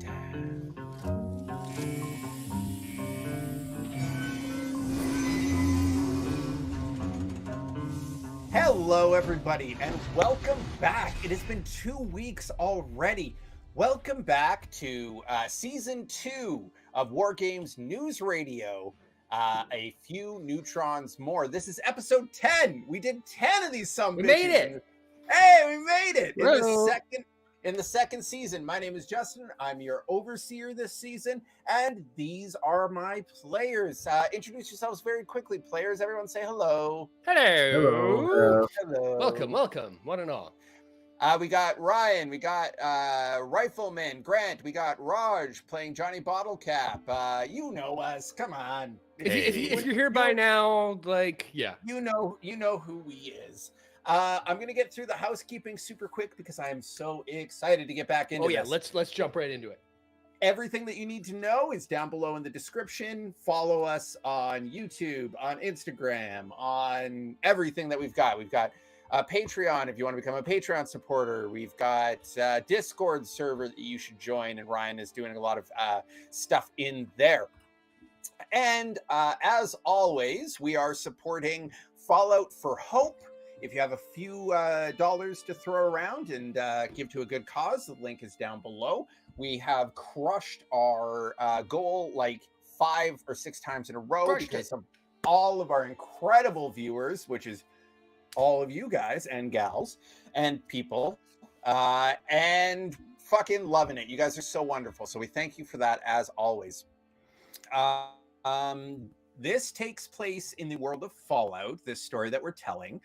showtime. Hello, everybody, and welcome back. It has been 2 weeks already. Welcome back to Season 2 of War Games News Radio. A few Neutrons more. This is episode 10. We did 10 of these We made it. Hey, we made it Hello. in the second season. My name is Justin. I'm your overseer this season, and these are my players. Introduce yourselves very quickly, players. Everyone say hello. Hello. Hello. Welcome, one and all. We got Ryan, we got Rifleman, Grant, we got Raj playing Johnny Bottlecap. You know us, come on. If you're here by now, like, yeah. You know who he is. I'm gonna get through the housekeeping super quick because I am so excited to get back into this. Let's jump right into it. Everything that you need to know is down below in the description. Follow us on YouTube, on Instagram, on everything that we've got. We've got Patreon if you want to become a Patreon supporter. We've got Discord server that you should join, and Ryan is doing a lot of stuff in there. And as always, we are supporting Fallout for Hope. If you have a few dollars to throw around and give to a good cause, the link is down below. We have crushed our goal like 5 or 6 times in a row because of all of our incredible viewers, which is all of you guys and gals and people, and fucking loving it. You guys are so wonderful. So we thank you for that as always. This takes place in the world of Fallout, this story that we're telling.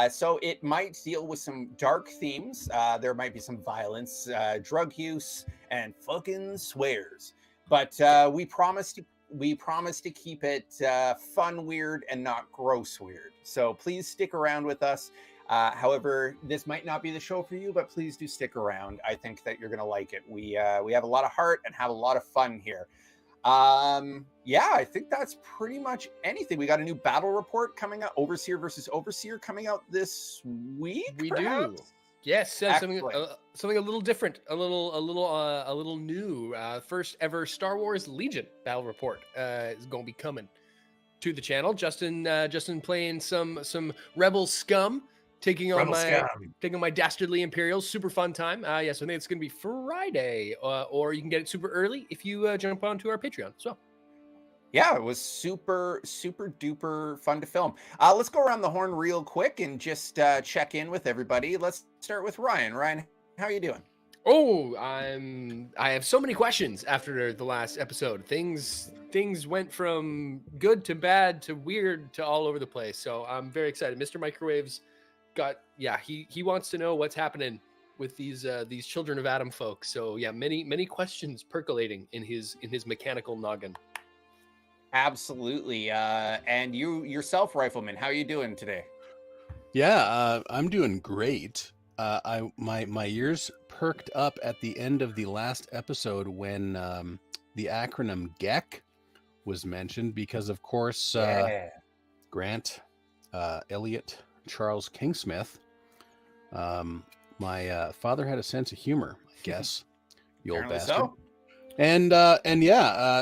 So it might deal with some dark themes. There might be some violence, drug use, and fucking swears. But we promise to keep it fun, weird, and not gross weird. So please stick around with us. However, this might not be the show for you, but please do stick around. I think that you're going to like it. We have a lot of heart and have a lot of fun here. Yeah, I think that's pretty much anything. We got a new battle report coming out, Overseer versus Overseer, coming out this week. We perhaps? do. Yes, something a little different, a little new. First ever Star Wars Legion battle report is going to be coming to the channel. Justin playing some Rebel scum, taking on my dastardly Imperials. Super fun time. Yes, I think it's going to be Friday, or you can get it super early if you jump onto our Patreon as well. Yeah, it was super duper fun to film. Let's go around the horn real quick and just check in with everybody. Let's start with Ryan. Ryan, how are you doing? Oh, I have so many questions after the last episode. Things went from good to bad to weird to all over the place. So I'm very excited. Mr. Microwave's he wants to know what's happening with these children of Adam folks. So yeah, many questions percolating in his mechanical noggin. Absolutely. And you yourself, Rifleman, how are you doing today? Yeah, I'm doing great. My ears perked up at the end of the last episode when the acronym GEC was mentioned because, of course, Grant, Elliot, Charles Kingsmith. My father had a sense of humor, I guess. The old bastard. So. And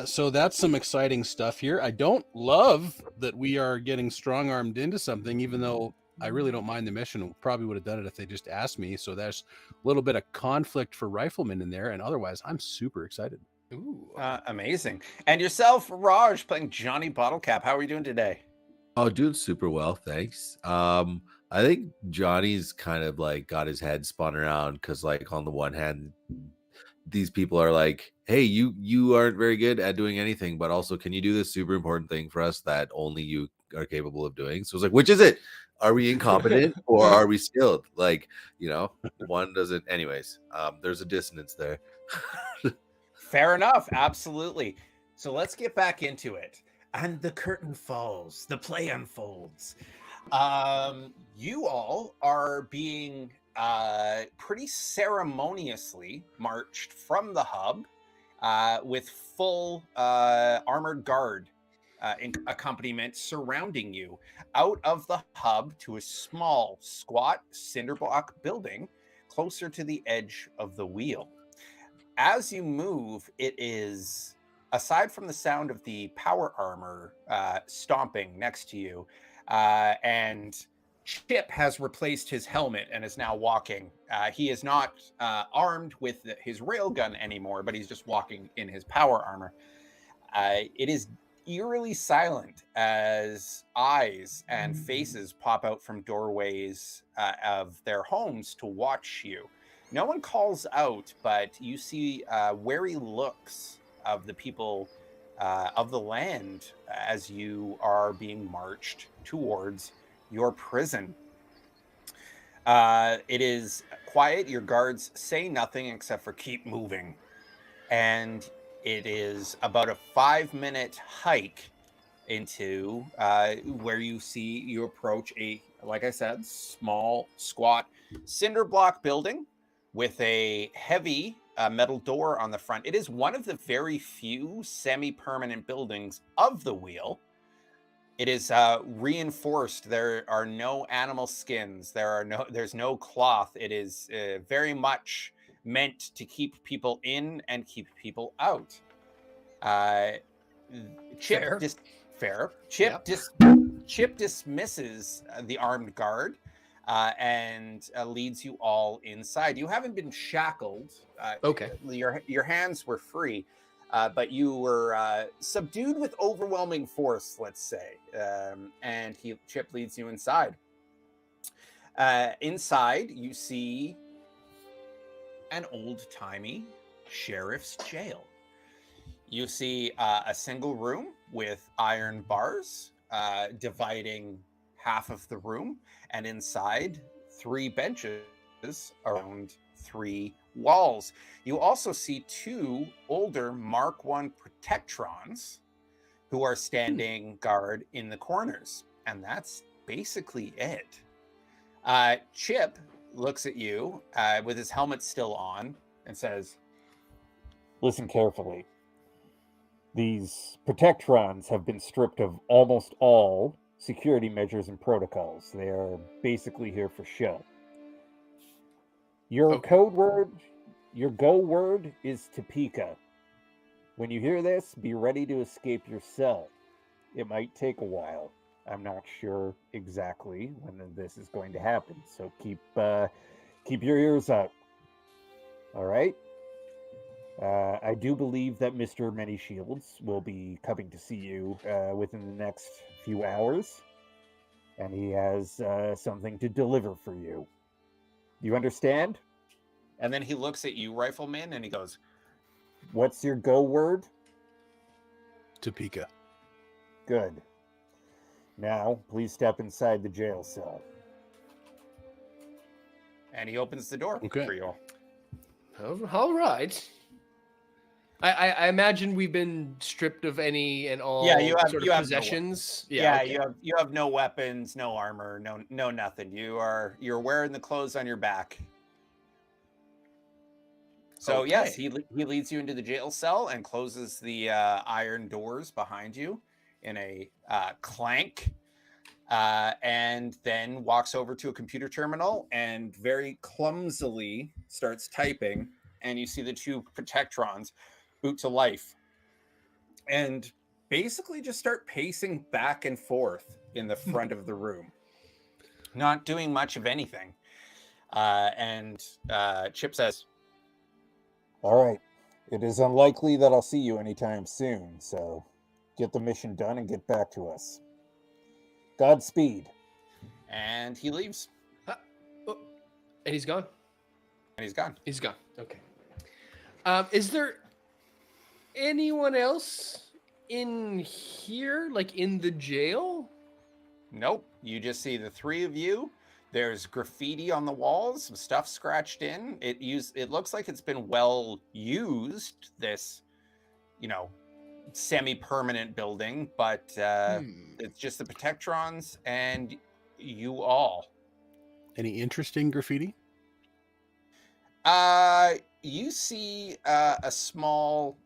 so that's some exciting stuff here. I don't love that we are getting strong-armed into something, even though I really don't mind the mission. Probably would have done it if they just asked me. So there's a little bit of conflict for Rifleman in there, and otherwise, I'm super excited. Ooh, amazing. And yourself, Raj, playing Johnny Bottlecap. How are you doing today? Oh, doing super well, thanks. I think Johnny's kind of like got his head spun around because, like, on the one hand, these people are like, hey, you aren't very good at doing anything, but also can you do this super important thing for us that only you are capable of doing? So it's like, which is it? Are we incompetent or are we skilled? Like, one doesn't. Anyways, there's a dissonance there. Fair enough. Absolutely. So let's get back into it. And the curtain falls. The play unfolds. You all are being pretty ceremoniously marched from the hub with full armored guard accompaniment surrounding you out of the hub to a small, squat cinderblock building closer to the edge of the wheel. as you move, it is, aside from the sound of the power armor stomping next to you, and Chip has replaced his helmet and is now walking. He is not armed with his railgun anymore, but he's just walking in his power armor. It is eerily silent as eyes and faces pop out from doorways of their homes to watch you. No one calls out, but you see wary looks of the people of the land as you are being marched towards your prison. It is quiet. Your guards say nothing except for keep moving. And it is about a 5-minute hike into where you approach a, like I said, small, squat cinder block building with a heavy metal door on the front. It is one of the very few semi-permanent buildings of the wheel. It is reinforced. There are no animal skins. There's no cloth. It is very much meant to keep people in and keep people out. Chip dismisses the armed guard and leads you all inside. You haven't been shackled. Okay. Your hands were free, but you were subdued with overwhelming force, let's say. And Chip leads you inside. Inside, you see an old-timey sheriff's jail. You see a single room with iron bars dividing half of the room, and inside 3 benches around 3 walls. You also see 2 older Mark I Protectrons who are standing guard in the corners, and that's basically it. Chip looks at you with his helmet still on and says, "Listen carefully. These Protectrons have been stripped of almost all security measures and protocols. They are basically here for show. Your code word, your go word is Topeka. When you hear this, be ready to escape your cell. It might take a while. I'm not sure exactly when this is going to happen, so keep your ears out. All right? I do believe that Mr. Many Shields will be coming to see you within the next few hours, and he has something to deliver for you. You understand?" And then he looks at you, Rifleman, and he goes, "What's your go word?" Topeka. "Good. Now, please step inside the jail cell." and he opens the door for you. All right. I imagine we've been stripped of any and all possessions. You have no weapons, no armor, no nothing. You're wearing the clothes on your back. So yes, he leads you into the jail cell and closes the iron doors behind you in a clank, and then walks over to a computer terminal and very clumsily starts typing. And you see the 2 Protectrons boot to life and basically just start pacing back and forth in the front of the room, not doing much of anything. And Chip says, "All right, it is unlikely that I'll see you anytime soon, so get the mission done and get back to us. Godspeed." And he leaves. And he's gone? And he's gone. He's gone. Okay. Is there anyone else in here, like in the jail? Nope. You just see the 3 of you. There's graffiti on the walls, some stuff scratched in. It looks like it's been well used, this, semi-permanent building, but it's just the Protectrons and you all. Any interesting graffiti? You see a small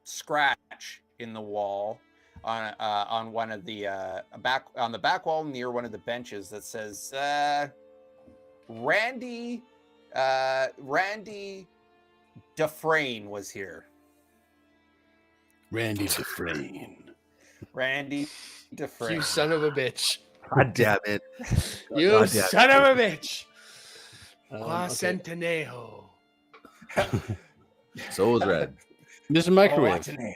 scratch in the wall on one of the back wall near one of the benches that says Dufresne was here. Randy Dufresne. Randy Dufresne. You son of a bitch. God damn it. You God damn son it. of a bitch. Qua Okay. centenejo. So was Red. Mr. Oh, Microwave, Ateneo.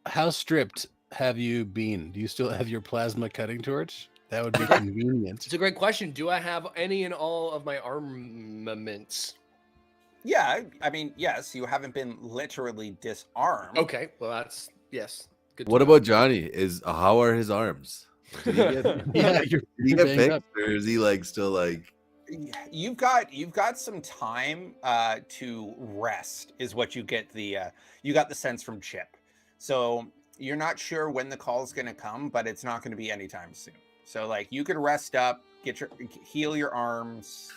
how stripped have you been? Do you still have your plasma cutting torch? That would be convenient. It's a great question. Do I have any and all of my armaments? Yeah, I mean, yes, you haven't been literally disarmed. Okay, well that's yes. Good. to What know. about Johnny? How are his arms? Did he get, Yeah, did he you're get banged fixed, up. or is he like still like? You've got some time to rest, is what you get you got the sense from Chip. So you're not sure when the call is going to come, but it's not going to be anytime soon. So like you could rest up, heal your arms,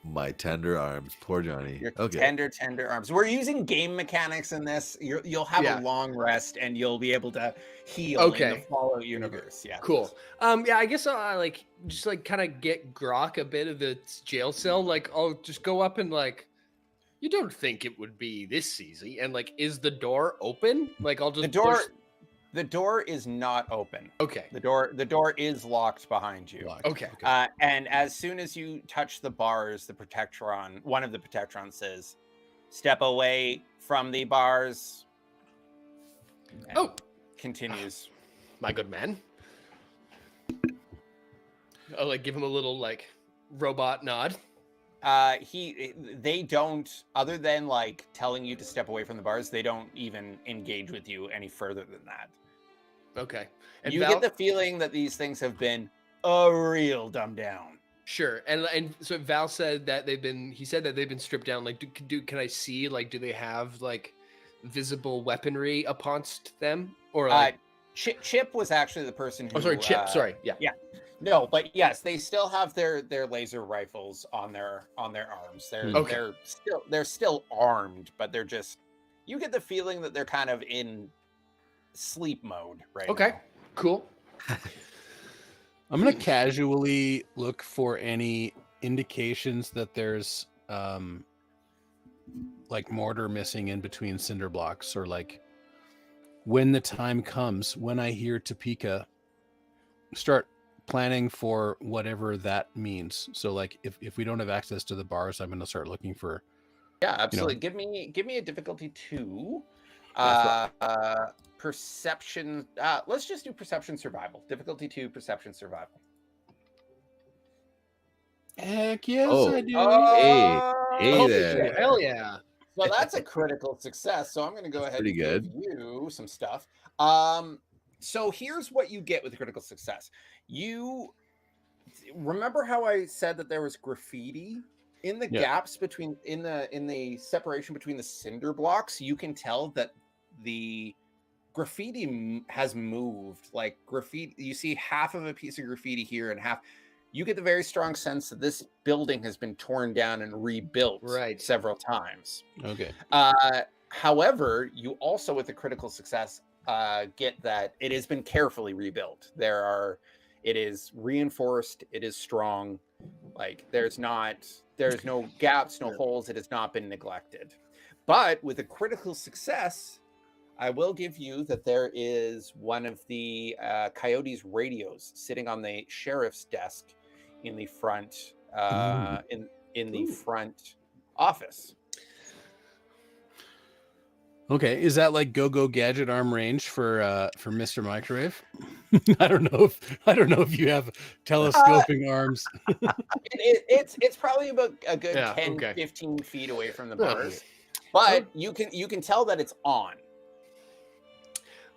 My tender arms, poor Johnny. your Okay. tender arms. We're using game mechanics in this. You'll have Yeah. a long rest and you'll be able to heal in the Okay. Fallout universe. Yeah. Cool. Yeah, I guess I'll just kind of get Grok a bit of the jail cell. Like, I'll just go up and you don't think it would be this easy? And is the door open? Like, I'll just The door is not open. Okay. The door is locked behind you. Locked. Okay. And as soon as you touch the bars, one of the Protectrons says, "Step away from the bars." And Oh. continues. My good man. I'll give him a little robot nod. They don't, other than telling you to step away from the bars, they don't even engage with you any further than that. Okay. And You get the feeling that these things have been a real dumbed down. Sure. And so Val said that he said that they've been stripped down. Can I see, do they have visible weaponry uponst them? Or Chip was actually the person who... Oh, sorry, Chip. Sorry. Yeah. Yeah. No, but yes, they still have their laser rifles on their arms. They're still armed, but they're just... You get the feeling that they're kind of in sleep mode right Okay. now. Cool. I'm gonna casually look for any indications that there's mortar missing in between cinder blocks, or when the time comes, when I hear Topeka, start planning for whatever that means. So if we don't have access to the bars, I'm gonna start looking for... Yeah, absolutely. Give me a difficulty 2. Perception. Let's just do perception survival. Difficulty 2, perception survival. Heck yes, Oh. I do. Hey there. Hell yeah. So that's a critical success. So I'm going to go ahead Pretty and good. give you some stuff. So here's what you get with a critical success. You remember how I said that there was graffiti in the gaps between in the separation between the cinder blocks? You can tell that the graffiti has moved. Graffiti, you see half of a piece of graffiti here and half. You get the very strong sense that this building has been torn down and rebuilt several times. Okay. However, you also, with the critical success, get that it has been carefully rebuilt. It is reinforced. It is strong. There's no gaps, no holes. It has not been neglected. But with a critical success, I will give you that there is one of the Coyote's radios sitting on the sheriff's desk in the front in the front office. Okay, is that go gadget arm range for Mr. Microwave? I don't know if you have telescoping arms. It's probably about a good 15 feet away from the bars, but you can tell that it's on.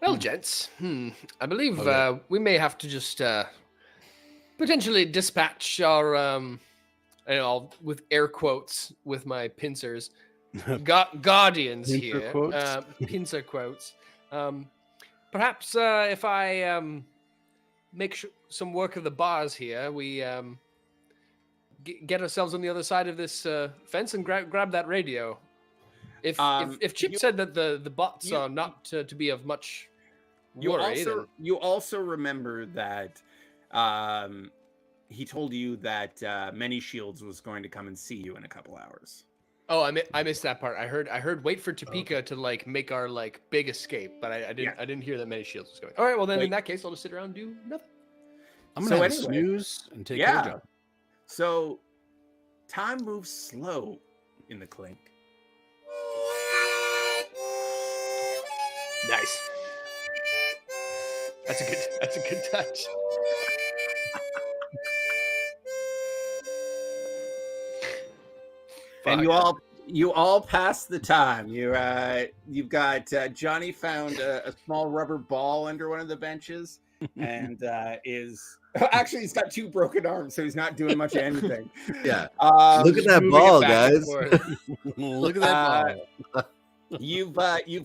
Well, gents, I believe we may have to just potentially dispatch our, with air quotes with my pincers, guardians Pincer here, quotes? pincer quotes. Perhaps if I make some work of the bars here, we get ourselves on the other side of this fence and grab that radio. If Chip said that the bots are not to be of much worry, you also remember that he told you that Many Shields was going to come and see you in a couple hours. Oh, I missed that part. I heard wait for Topeka to like make our like big escape, but I didn't hear that many shields was going. All right, well then in that case I'll just sit around and do nothing. I'm gonna have a snooze and take care of John. So time moves slow in the clink. Nice. That's a good touch. And you all pass the time. You've got Johnny found a small rubber ball under one of the benches, and actually he's got 2 broken arms, so he's not doing much of anything. Yeah. Look at that ball, guys. Look at that ball. You've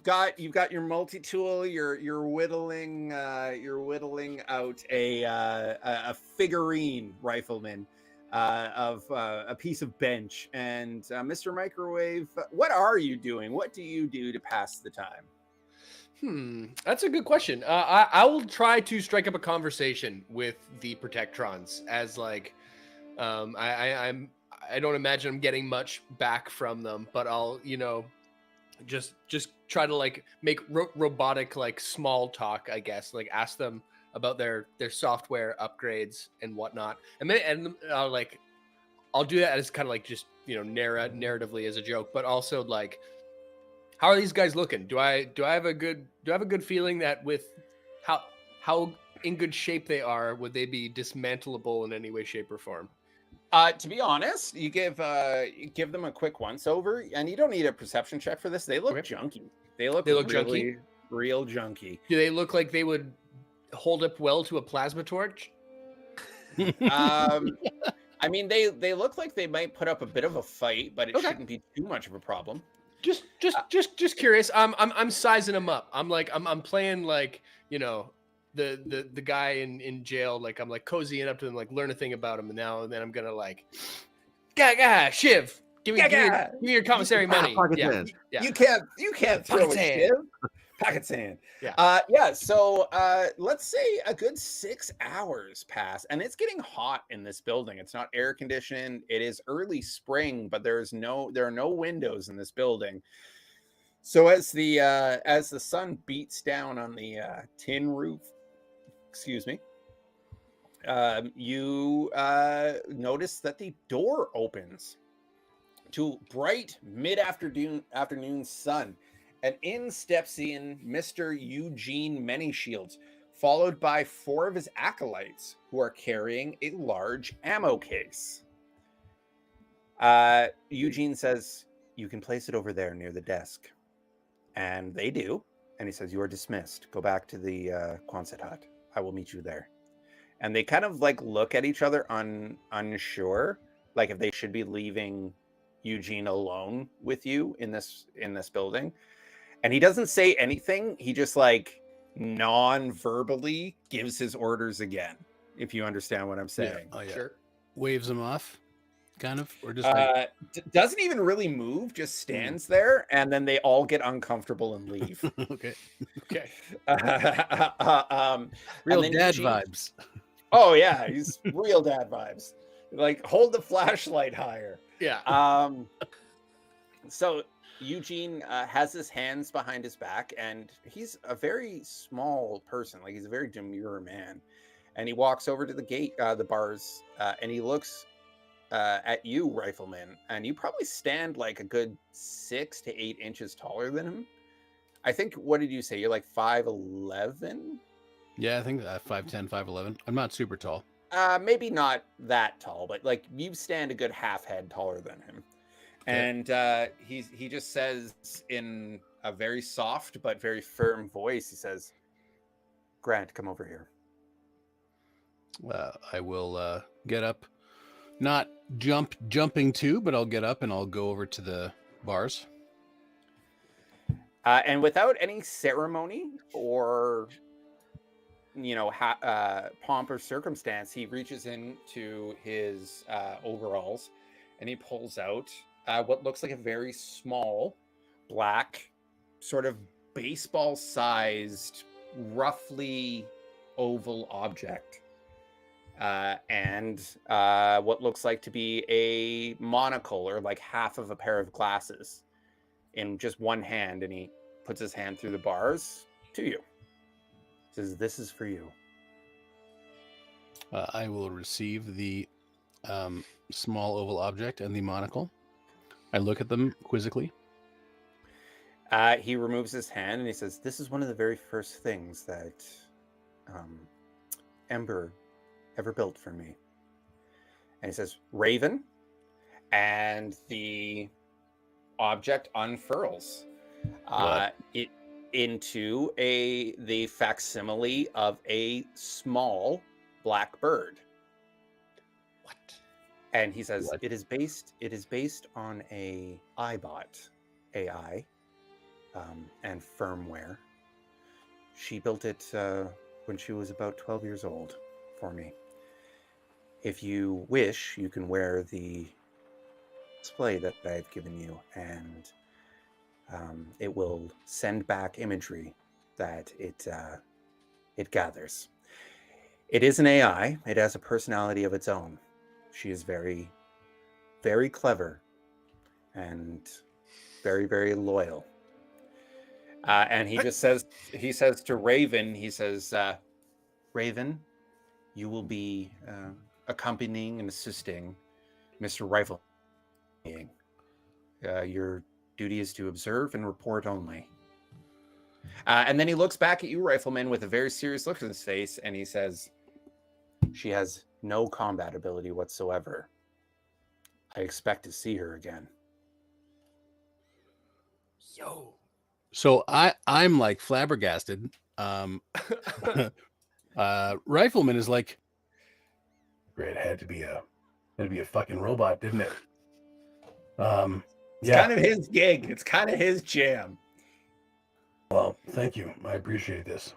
got your multi-tool. You're whittling out a figurine rifleman of a piece of bench. And Mr. Microwave, what are you doing? What do you do to pass the time? That's a good question. I will try to strike up a conversation with the Protectrons as like I don't imagine I'm getting much back from them, but I'll just try to like make robotic like small talk, I guess, like ask them about their software upgrades and whatnot, and I'll do that as kind of like just narratively as a joke, but also like, how are these guys looking? Do I have a good feeling that with how in good shape they are, would they be dismantleable in any way, shape, or form? To be honest, you give them a quick once over, and you don't need a perception check for this. They look junky. They look really junky? Real junky. Do they look like they would hold up well to a plasma torch? I mean, they look like they might put up a bit of a fight, but it shouldn't be too much of a problem. Just curious. I'm sizing them up. I'm playing like the guy in jail. Like I'm like cozying up to them, like learn a thing about him, and then I'm gonna like, Shiv, give me your commissary money. Yeah. You can't throw a Shiv. Packet sand. Yeah. So let's say a good 6 hours pass, and it's getting hot in this building. It's not air conditioned. It is early spring, but there are no windows in this building. So as the sun beats down on the tin roof, you notice that the door opens to bright mid-afternoon sun. And in steps in Mr. Eugene Manyshields, followed by 4 of his acolytes who are carrying a large ammo case. Eugene says, "You can place it over there near the desk." And they do. And he says, "You are dismissed. Go back to the Quonset hut. I will meet you there." And they kind of like look at each other unsure, like if they should be leaving Eugene alone with you in this building. And he doesn't say anything. He just like non-verbally gives his orders again, if you understand what I'm saying. Yeah. Oh, yeah. Sure. Waves him off, kind of, or just doesn't even really move, just stands there, and then they all get uncomfortable and leave. Okay. Real dad vibes. Oh yeah, he's real dad vibes. Like hold the flashlight higher. Yeah. So Eugene has his hands behind his back, and he's a very small person. Like he's a very demure man, and he walks over to the gate, the bars, and he looks at you, Rifleman, and you probably stand like a good 6 to 8 inches taller than him. I think. What did you say? You're like 5'11"? Yeah, I think 5'10", 5'11". I'm not super tall. Maybe not that tall, but like you stand a good half head taller than him. And he just says in a very soft but very firm voice, he says, "Grant, come over here." I will get up, not jumping too, but I'll get up and I'll go over to the bars. And without any ceremony or pomp or circumstance, he reaches into his overalls and he pulls out what looks like a very small, black, sort of baseball-sized, roughly oval object. and what looks like to be a monocle or like half of a pair of glasses in just one hand, and he puts his hand through the bars to you. Says, "This is for you." I will receive the small oval object and the monocle. I look at them quizzically. He removes his hand and he says, "This is one of the very first things that Ember ever built for me." And he says, "Raven," and the object unfurls it into the facsimile of a small black bird. What? And he says, It is based on a iBot AI and firmware. She built it when she was about 12 years old for me. If you wish, you can wear the display that I've given you, and it will send back imagery that it gathers. It is an AI. It has a personality of its own. She is very, very clever and very, very loyal. And he just says to Raven, he says, "Raven, you will be accompanying and assisting Mr. Rifle. Your duty is to observe and report only." And then he looks back at you, Rifleman, with a very serious look in his face, and he says, "She has no combat ability whatsoever. I expect to see her again." Yo. So I'm like flabbergasted. Rifleman is like, "It had to be a fucking robot, didn't it?" It's kind of his gig. It's kind of his jam. Well, thank you. I appreciate this.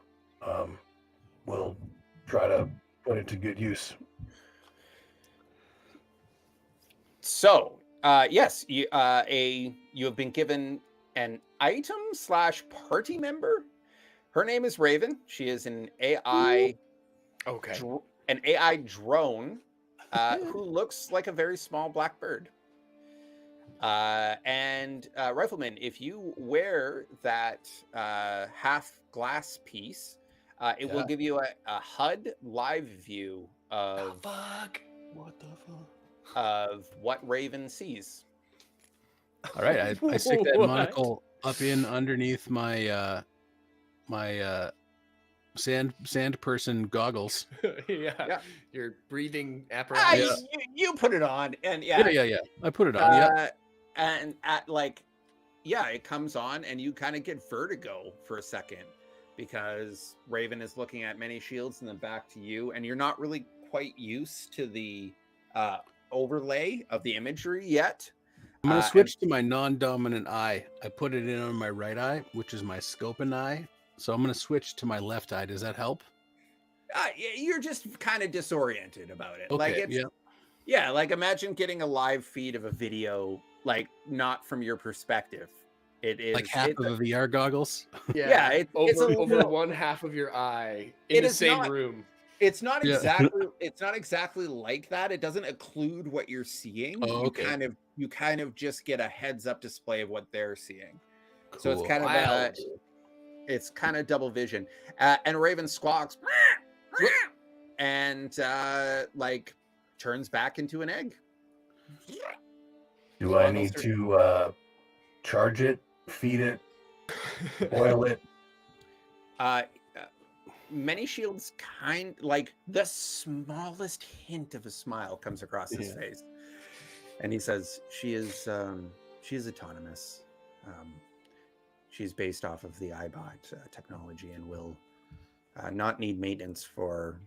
We'll try to put it to good use. So, yes, you have been given an item / party member. Her name is Raven. She is an AI, an AI drone who looks like a very small black bird. And Rifleman, if you wear that half glass piece, it will give you a HUD live view of of what Raven sees. All right, I stick that monocle up in underneath my my sand person goggles. Yeah. Your breathing apparatus. You put it on, and yeah. I put it on. And it comes on, and you kind of get vertigo for a second because Raven is looking at many shields and then back to you, and you're not really quite used to the overlay of the imagery yet. I'm going to switch to my non-dominant eye. I put it in on my right eye, which is my scoping eye. So I'm going to switch to my left eye. Does that help? You're just kind of disoriented about it. Okay, like imagine getting a live feed of a video, like not from your perspective. It is like half of the VR goggles. It's over one half of your eye in the same room. It's not exactly it's not exactly like that. It doesn't occlude what you're seeing. Oh, okay. You kind of just get a heads up display of what they're seeing. Cool. So it's kind of double vision. And Raven squawks and turns back into an egg. Do I need to charge it, feed it, boil it? Many shields like the smallest hint of a smile comes across his face, and he says, she is autonomous. She's based off of the iBot technology and will not need maintenance for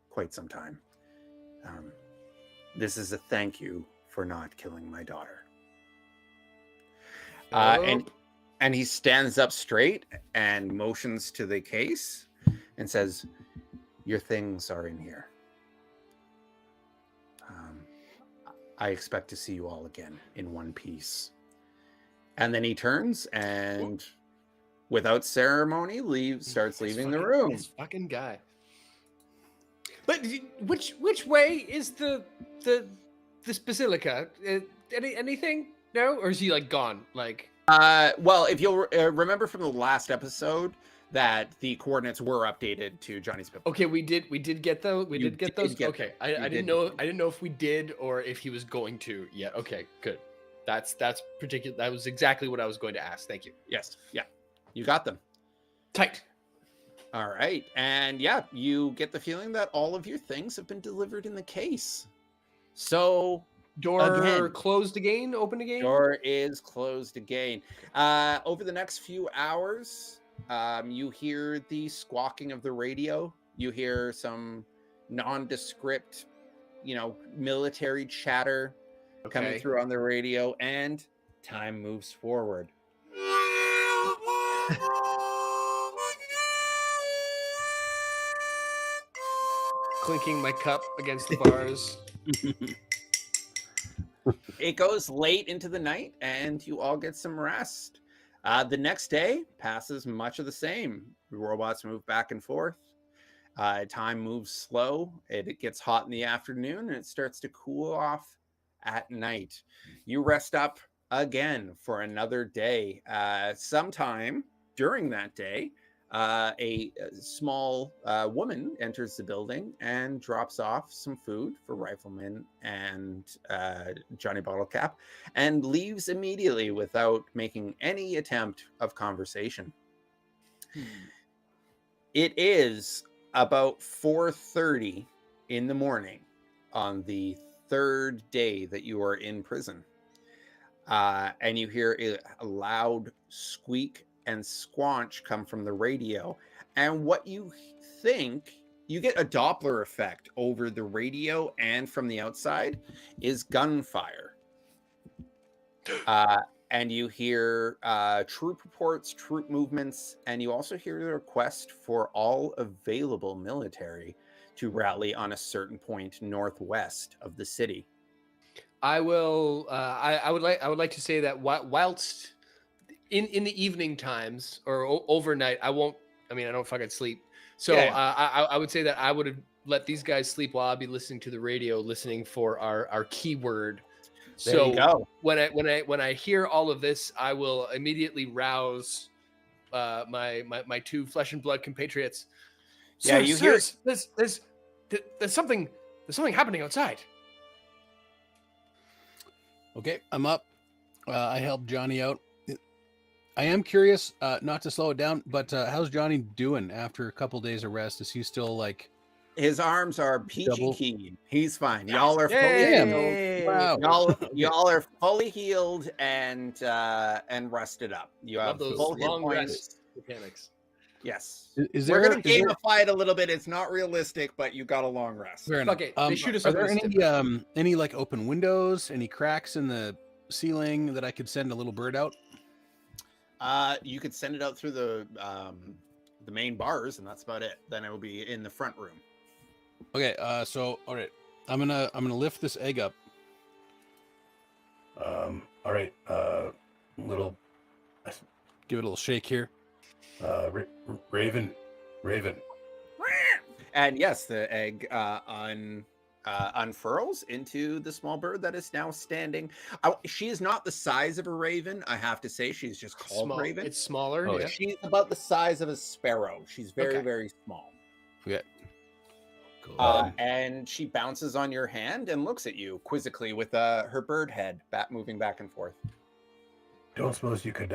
quite some time. This is a thank you for not killing my daughter. And he stands up straight and motions to the case and says, "Your things are in here. I expect to see you all again in one piece." And then he turns and, without ceremony, starts leaving the room. This fucking guy. But which way is this basilica? Anything? No, or is he like gone? Like, well, if you'll remember from the last episode that the coordinates were updated to Johnny's Pip. okay, we did get those. We You did get did those. get Okay, them. I didn't know if we did or if he was going to yet. Okay, good. That's particular. That was exactly what I was going to ask. Thank you. Yes, yeah, you got them. Tight. All right, and yeah, you get the feeling that all of your things have been delivered in the case. So Door again, closed again. Open again. door is closed again. Over the next few hours, you hear the squawking of the radio. You hear some nondescript, military chatter coming Okay. through on the radio, and time moves forward. Clinking my cup against the bars. It goes late into the night, and you all get some rest. The next day passes much of the same. The robots move back and forth. Time moves slow. It gets hot in the afternoon, and it starts to cool off at night. You rest up again for another day. Sometime during that day, a small woman enters the building and drops off some food for Rifleman and Johnny Bottlecap, and leaves immediately without making any attempt of conversation. It is about 4:30 in the morning on the third day that you are in prison, and you hear a loud squeak and squanch come from the radio, and what you think, you get a Doppler effect over the radio and from the outside, is gunfire. And you hear troop reports, troop movements, and you also hear the request for all available military to rally on a certain point northwest of the city. I will. I would like to say that whilst in the evening times or overnight, I won't. I mean, I don't fucking sleep. So Yeah. I would say that I would have let these guys sleep while I'll be listening to the radio, listening for our keyword. There So you go. when I hear all of this, I will immediately rouse my two flesh and blood compatriots. Yeah, you hear- there's something happening outside. Okay, I'm up. I helped Johnny out. I am curious, not to slow it down, but how's Johnny doing after a couple days of rest? Is he still like? His arms are peachy Double- keen. He's fine. Y'all are fully Yay! healed. Wow. Y'all are fully healed and rested up. You Love have those full hit long points. rest mechanics. Yes. Is We're there? gonna is there- gamify it a little bit. It's not realistic, but you got a long rest. Fair enough. Fuck it. They shoot us Are over there the any like open windows? Any cracks in the ceiling that I could send a little bird out? You could send it out through the main bars, and that's about it. Then it will be in the front room. Okay. So all right, I'm gonna lift this egg up. All right. Little Give it a little shake here. Raven. And yes, the egg unfurls into the small bird that is now standing. She is not the size of a raven, I have to say. She's just called Raven. It's smaller. Oh, yeah. She's about the size of a sparrow. She's very, Okay. very small. Okay. Cool. And she bounces on your hand and looks at you quizzically with her bird head moving back and forth. Don't suppose you could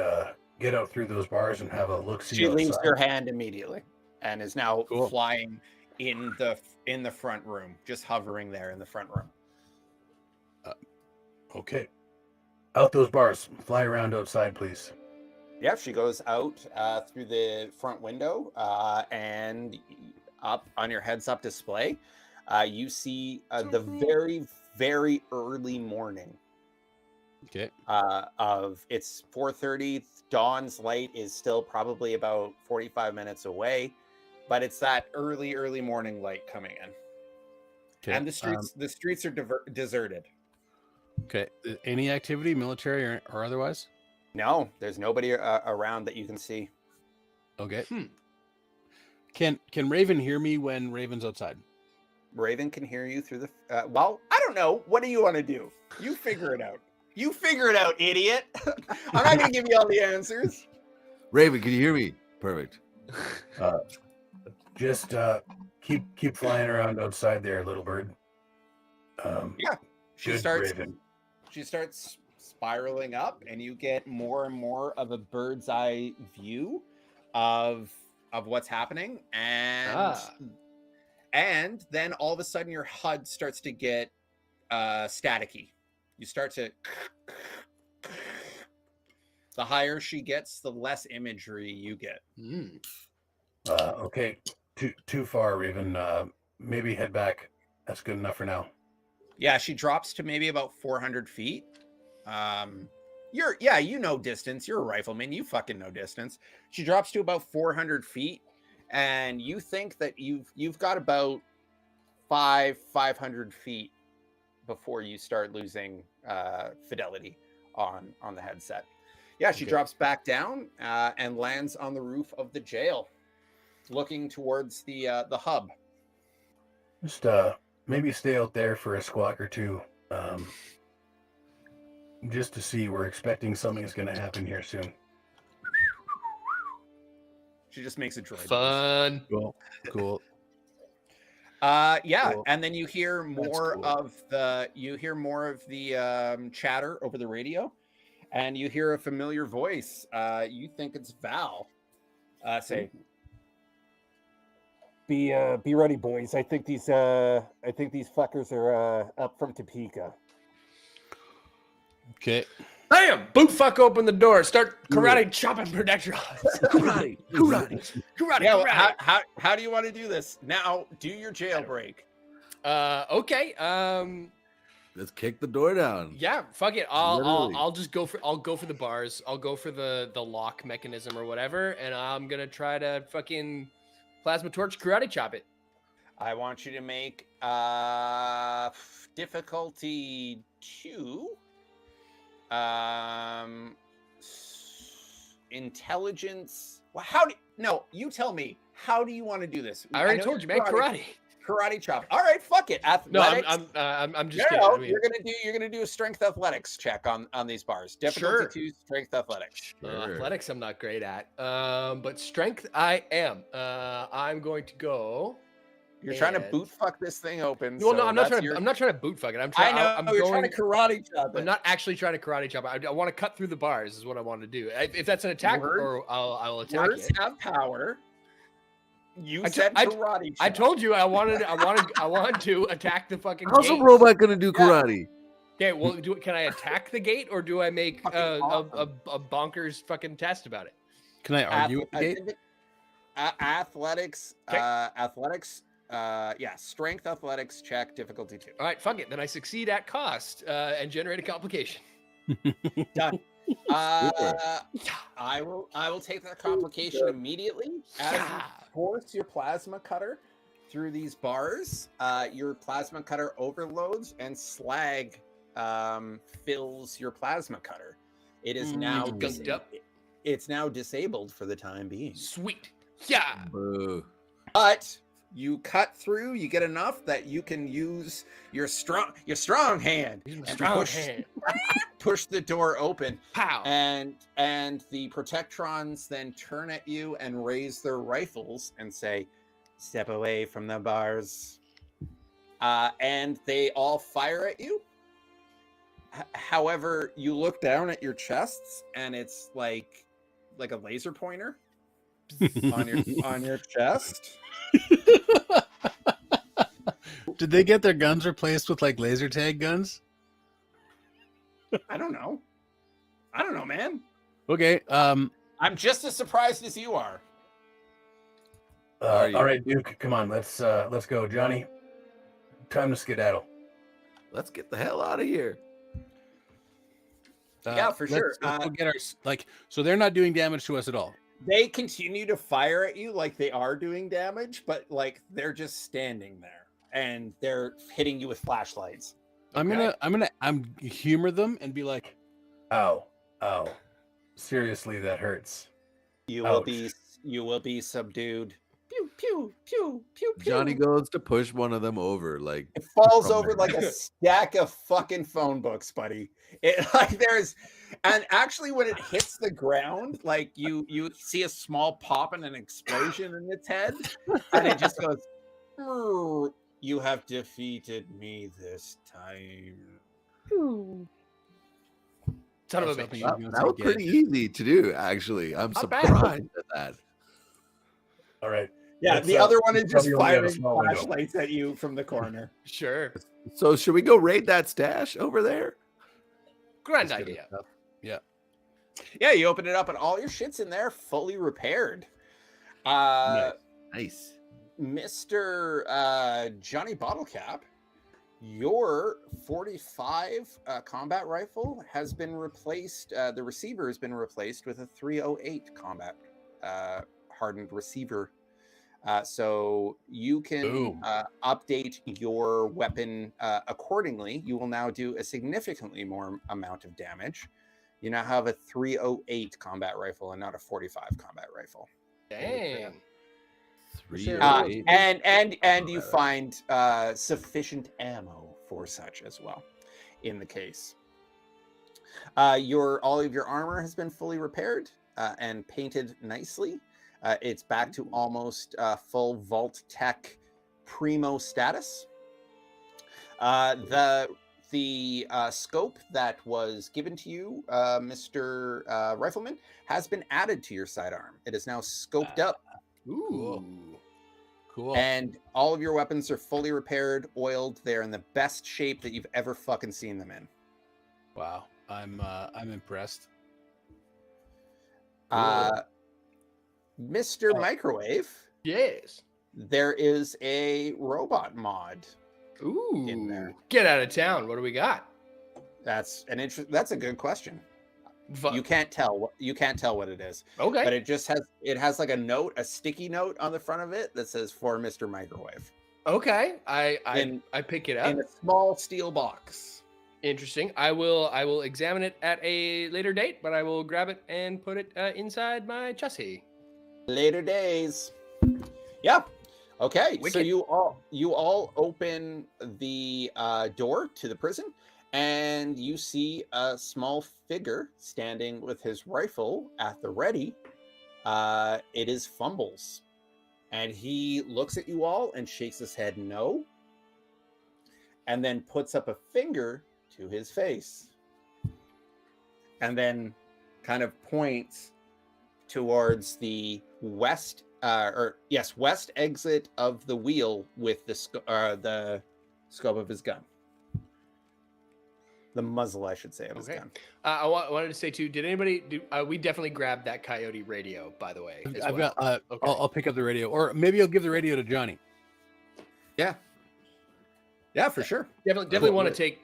get out through those bars and have a look. She leaves her hand immediately and is now Cool. flying in the front room, just hovering there in the front room. Okay. Out those bars. Fly around outside, please. Yeah, she goes out through the front window and up on your heads-up display. You see the very, very early morning. Okay. Of it's 4:30. Dawn's light is still probably about 45 minutes away, but it's that early morning light coming in. Okay. And the streets are deserted. Okay. Any activity, military or otherwise? No, there's nobody around that you can see. Okay. Can Raven hear me when Raven's outside? Raven can hear you through the. Well, I don't know. What do you want to do? You figure it out. You figure it out, idiot. I'm not going to give you all the answers. Raven, can you hear me? Perfect. Just keep flying around outside there, little bird. Yeah. She Good starts. Raven. She starts spiraling up, and you get more and more of a bird's eye view of what's happening, and then all of a sudden your HUD starts to get staticky. You start to. The higher she gets, the less imagery you get. Okay, too far, Raven. Maybe head back. That's good enough for now. Yeah, she drops to maybe about 400 feet. You know distance. You're a rifleman. You fucking know distance. She drops to about 400 feet, and you think that you've got about 500 feet before you start losing fidelity on the headset. Yeah, she drops back down and lands on the roof of the jail, looking towards the hub. Just maybe stay out there for a squawk or two. Just to see. We're expecting something's going to happen here soon. She just makes a droid. Fun. Cool. Yeah, Cool. and then you hear more cool. of the chatter over the radio, and you hear a familiar voice. You think it's Val. Say, Be ready, boys. I think these fuckers are up from Topeka. Okay. Bam! Boot fuck open the door. Start karate chopping projectiles. Karate. yeah. Well, how do you want to do this? Now, do your jailbreak. Okay. Let's kick the door down. Yeah, fuck it. I'll Literally. go for the bars. I'll go for the lock mechanism or whatever, and I'm gonna try to fucking plasma torch karate chop it. I want you to make difficulty 2. Intelligence. Well, you tell me. How do you want to do this? I already told you, man. Karate chop. All right, fuck it. Athletics. No, I'm just kidding. I mean, you're gonna do a strength athletics check on these bars. Difficulty 2, strength athletics. athletics I'm not great at. But strength I am. I'm going to go. You're trying to boot fuck this thing open. Well, no, I'm not trying to boot fuck it. trying to karate chop it. I'm not actually trying to karate chop it. I want to cut through the bars. Is what I want to do. If that's an attack, or I'll attack words it. have power. You said karate chop. I told you I wanted to attack the fucking. How's gates. a robot gonna do karate? Okay, well, can I attack the gate or do I make a bonkers fucking test about it? Can I argue with the gate? Athletics. Strength athletics check, difficulty 2. All right, fuck it. Then I succeed at cost and generate a complication. Done. I will take that complication immediately. As you force your plasma cutter through these bars, your plasma cutter overloads and slag fills your plasma cutter. It is now gunked up. It's now disabled for the time being. Sweet. Yeah. Boo. But you cut through, you get enough that you can use your strong hand push the door open. Pow. And the protectrons then turn at you and raise their rifles and say, "Step away from the bars." And they all fire at you. However, you look down at your chests and it's like a laser pointer on your chest. Did they get their guns replaced with like laser tag guns? I don't know, man. Okay. I'm just as surprised as you are. All right, Duke. Come on, let's go, Johnny. Time to skedaddle. Let's get the hell out of here. Yeah, for sure. Let's go get our so they're not doing damage to us at all. They continue to fire at you like they are doing damage, but like they're just standing there and they're hitting you with flashlights. Okay? I'm gonna humor them and be like, Ow. Seriously, that hurts. You will be subdued. Pew. pew, pew, pew, pew. Johnny goes to push one of them over, like it falls from over there. like a stack of fucking phone books, buddy. It like and actually when it hits the ground, like you see a small pop and an explosion in its head, and it just goes, you have defeated me this time. Son of a bitch. That was pretty easy to do, actually. I'm Not bad. surprised at that. All right. Yeah, Let's, the other one is just probably only have a firing small window. flashlights at you from the corner. Sure. So should we go raid that stash over there? Grand idea. Yeah, you open it up and all your shit's in there, fully repaired. Nice. Mr. Johnny Bottlecap, your 45 combat rifle has been replaced. The receiver has been replaced with a 308 combat hardened receiver. So you can update your weapon accordingly. You will now do a significantly more amount of damage. You now have a 308 combat rifle and not a 45 combat rifle. Dang. 308. And you find sufficient ammo for such as well in the case. All of your armor has been fully repaired and painted nicely. It's back to almost full Vault Tech Primo status. The scope that was given to you, Mr. Rifleman, has been added to your sidearm. It is now scoped up. Ooh. Cool. And all of your weapons are fully repaired, oiled. They're in the best shape that you've ever fucking seen them in. Wow. I'm impressed. Mr. Microwave, Yes. there is a robot mod. Ooh. In there. Get out of town. What do we got? That's a good question. You can't tell what it is. Okay. But it has like a note, a sticky note on the front of it that says for Mr. Microwave. Okay. I pick it up in a small steel box. Interesting. I will examine it at a later date, but I will grab it and put it inside my chassis. Later days. Yeah. Okay. Wicked. So you all open the door to the prison, and you see a small figure standing with his rifle at the ready. It is Fumbles, and he looks at you all and shakes his head no, and then puts up a finger to his face, and then kind of points towards the west exit of the wheel with the scope of his gun. The muzzle, I should say, of his gun. I wanted to say too. Did anybody we definitely grabbed that Coyote radio, by the way. I've got. I'll pick up the radio, or maybe I'll give the radio to Johnny. Yeah, for sure. Definitely want to take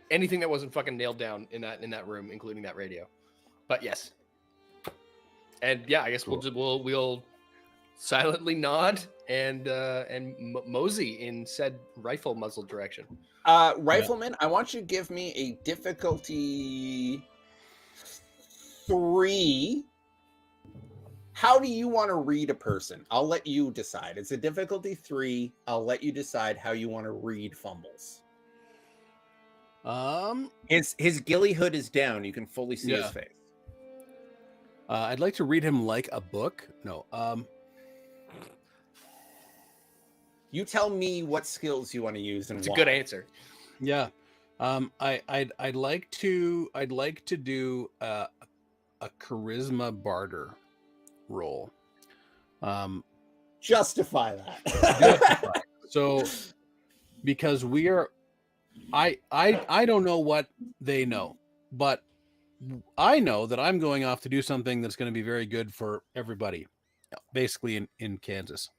anything that wasn't fucking nailed down in that room, including that radio. But yes. And yeah, I guess we'll silently nod and mosey in said rifle muzzle direction. Rifleman, I want you to give me a difficulty 3. How do you want to read a person? I'll let you decide. It's a difficulty 3. I'll let you decide how you want to read Fumbles. His ghillie hood is down. You can fully see his face. I'd like to read him like a book. No. You tell me what skills you want to use and It's why. a good answer. Yeah. I'd like to do a charisma barter roll. Justify that. So because we are I don't know what they know, but I know that I'm going off to do something that's going to be very good for everybody, basically in Kansas.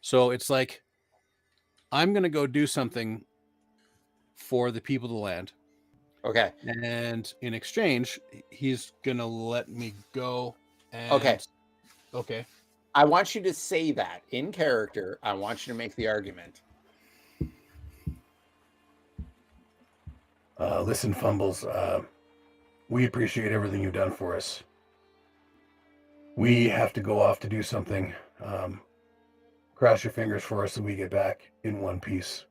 So it's like, I'm going to go do something for the people of the land. Okay. And in exchange, he's going to let me go. And... Okay. I want you to say that in character. I want you to make the argument. Listen, Fumbles, we appreciate everything you've done for us. We have to go off to do something Cross your fingers for us so we get back in one piece.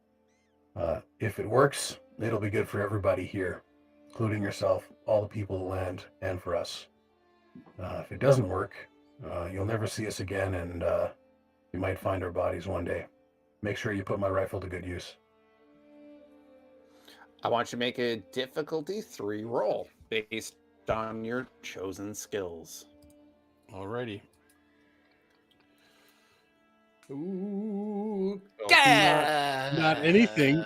If it works, it'll be good for everybody here, including yourself, all the people of the land, and for us. If it doesn't work, you'll never see us again, and you might find our bodies one day. Make sure you put my rifle to good use. I want you to make a difficulty 3 roll based on your chosen skills. Alrighty. Ooh, Not anything.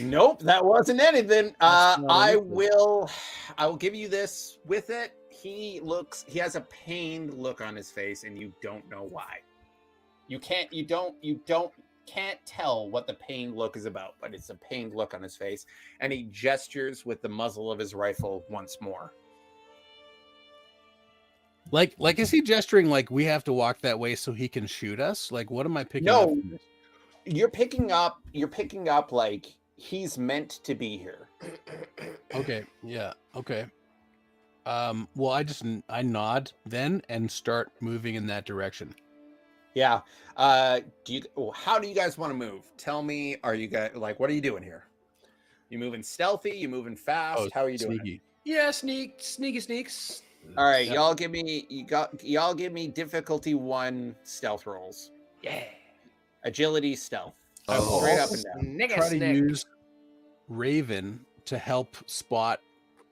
Nope, that wasn't anything. not I anything. will give you this with it. He has a pained look on his face, and you don't know why. You can't tell what the pained look is about, but it's a pained look on his face, and he gestures with the muzzle of his rifle once more. Like is he gesturing like we have to walk that way so he can shoot us? Like, what am I picking No. up from this? You're picking up like he's meant to be here. Okay, yeah, okay. Well, I nod then and start moving in that direction. Yeah. How do you guys want to move? Tell me, are you guys like, what are you doing here? You moving stealthy? You moving fast? How are you doing? Sneaky. yeah, sneaks. All right, Yeah. y'all give me difficulty 1 stealth rolls. Yeah. Agility, stealth. Oh. Straight up and down. Nigga Try to snick. use Raven to help spot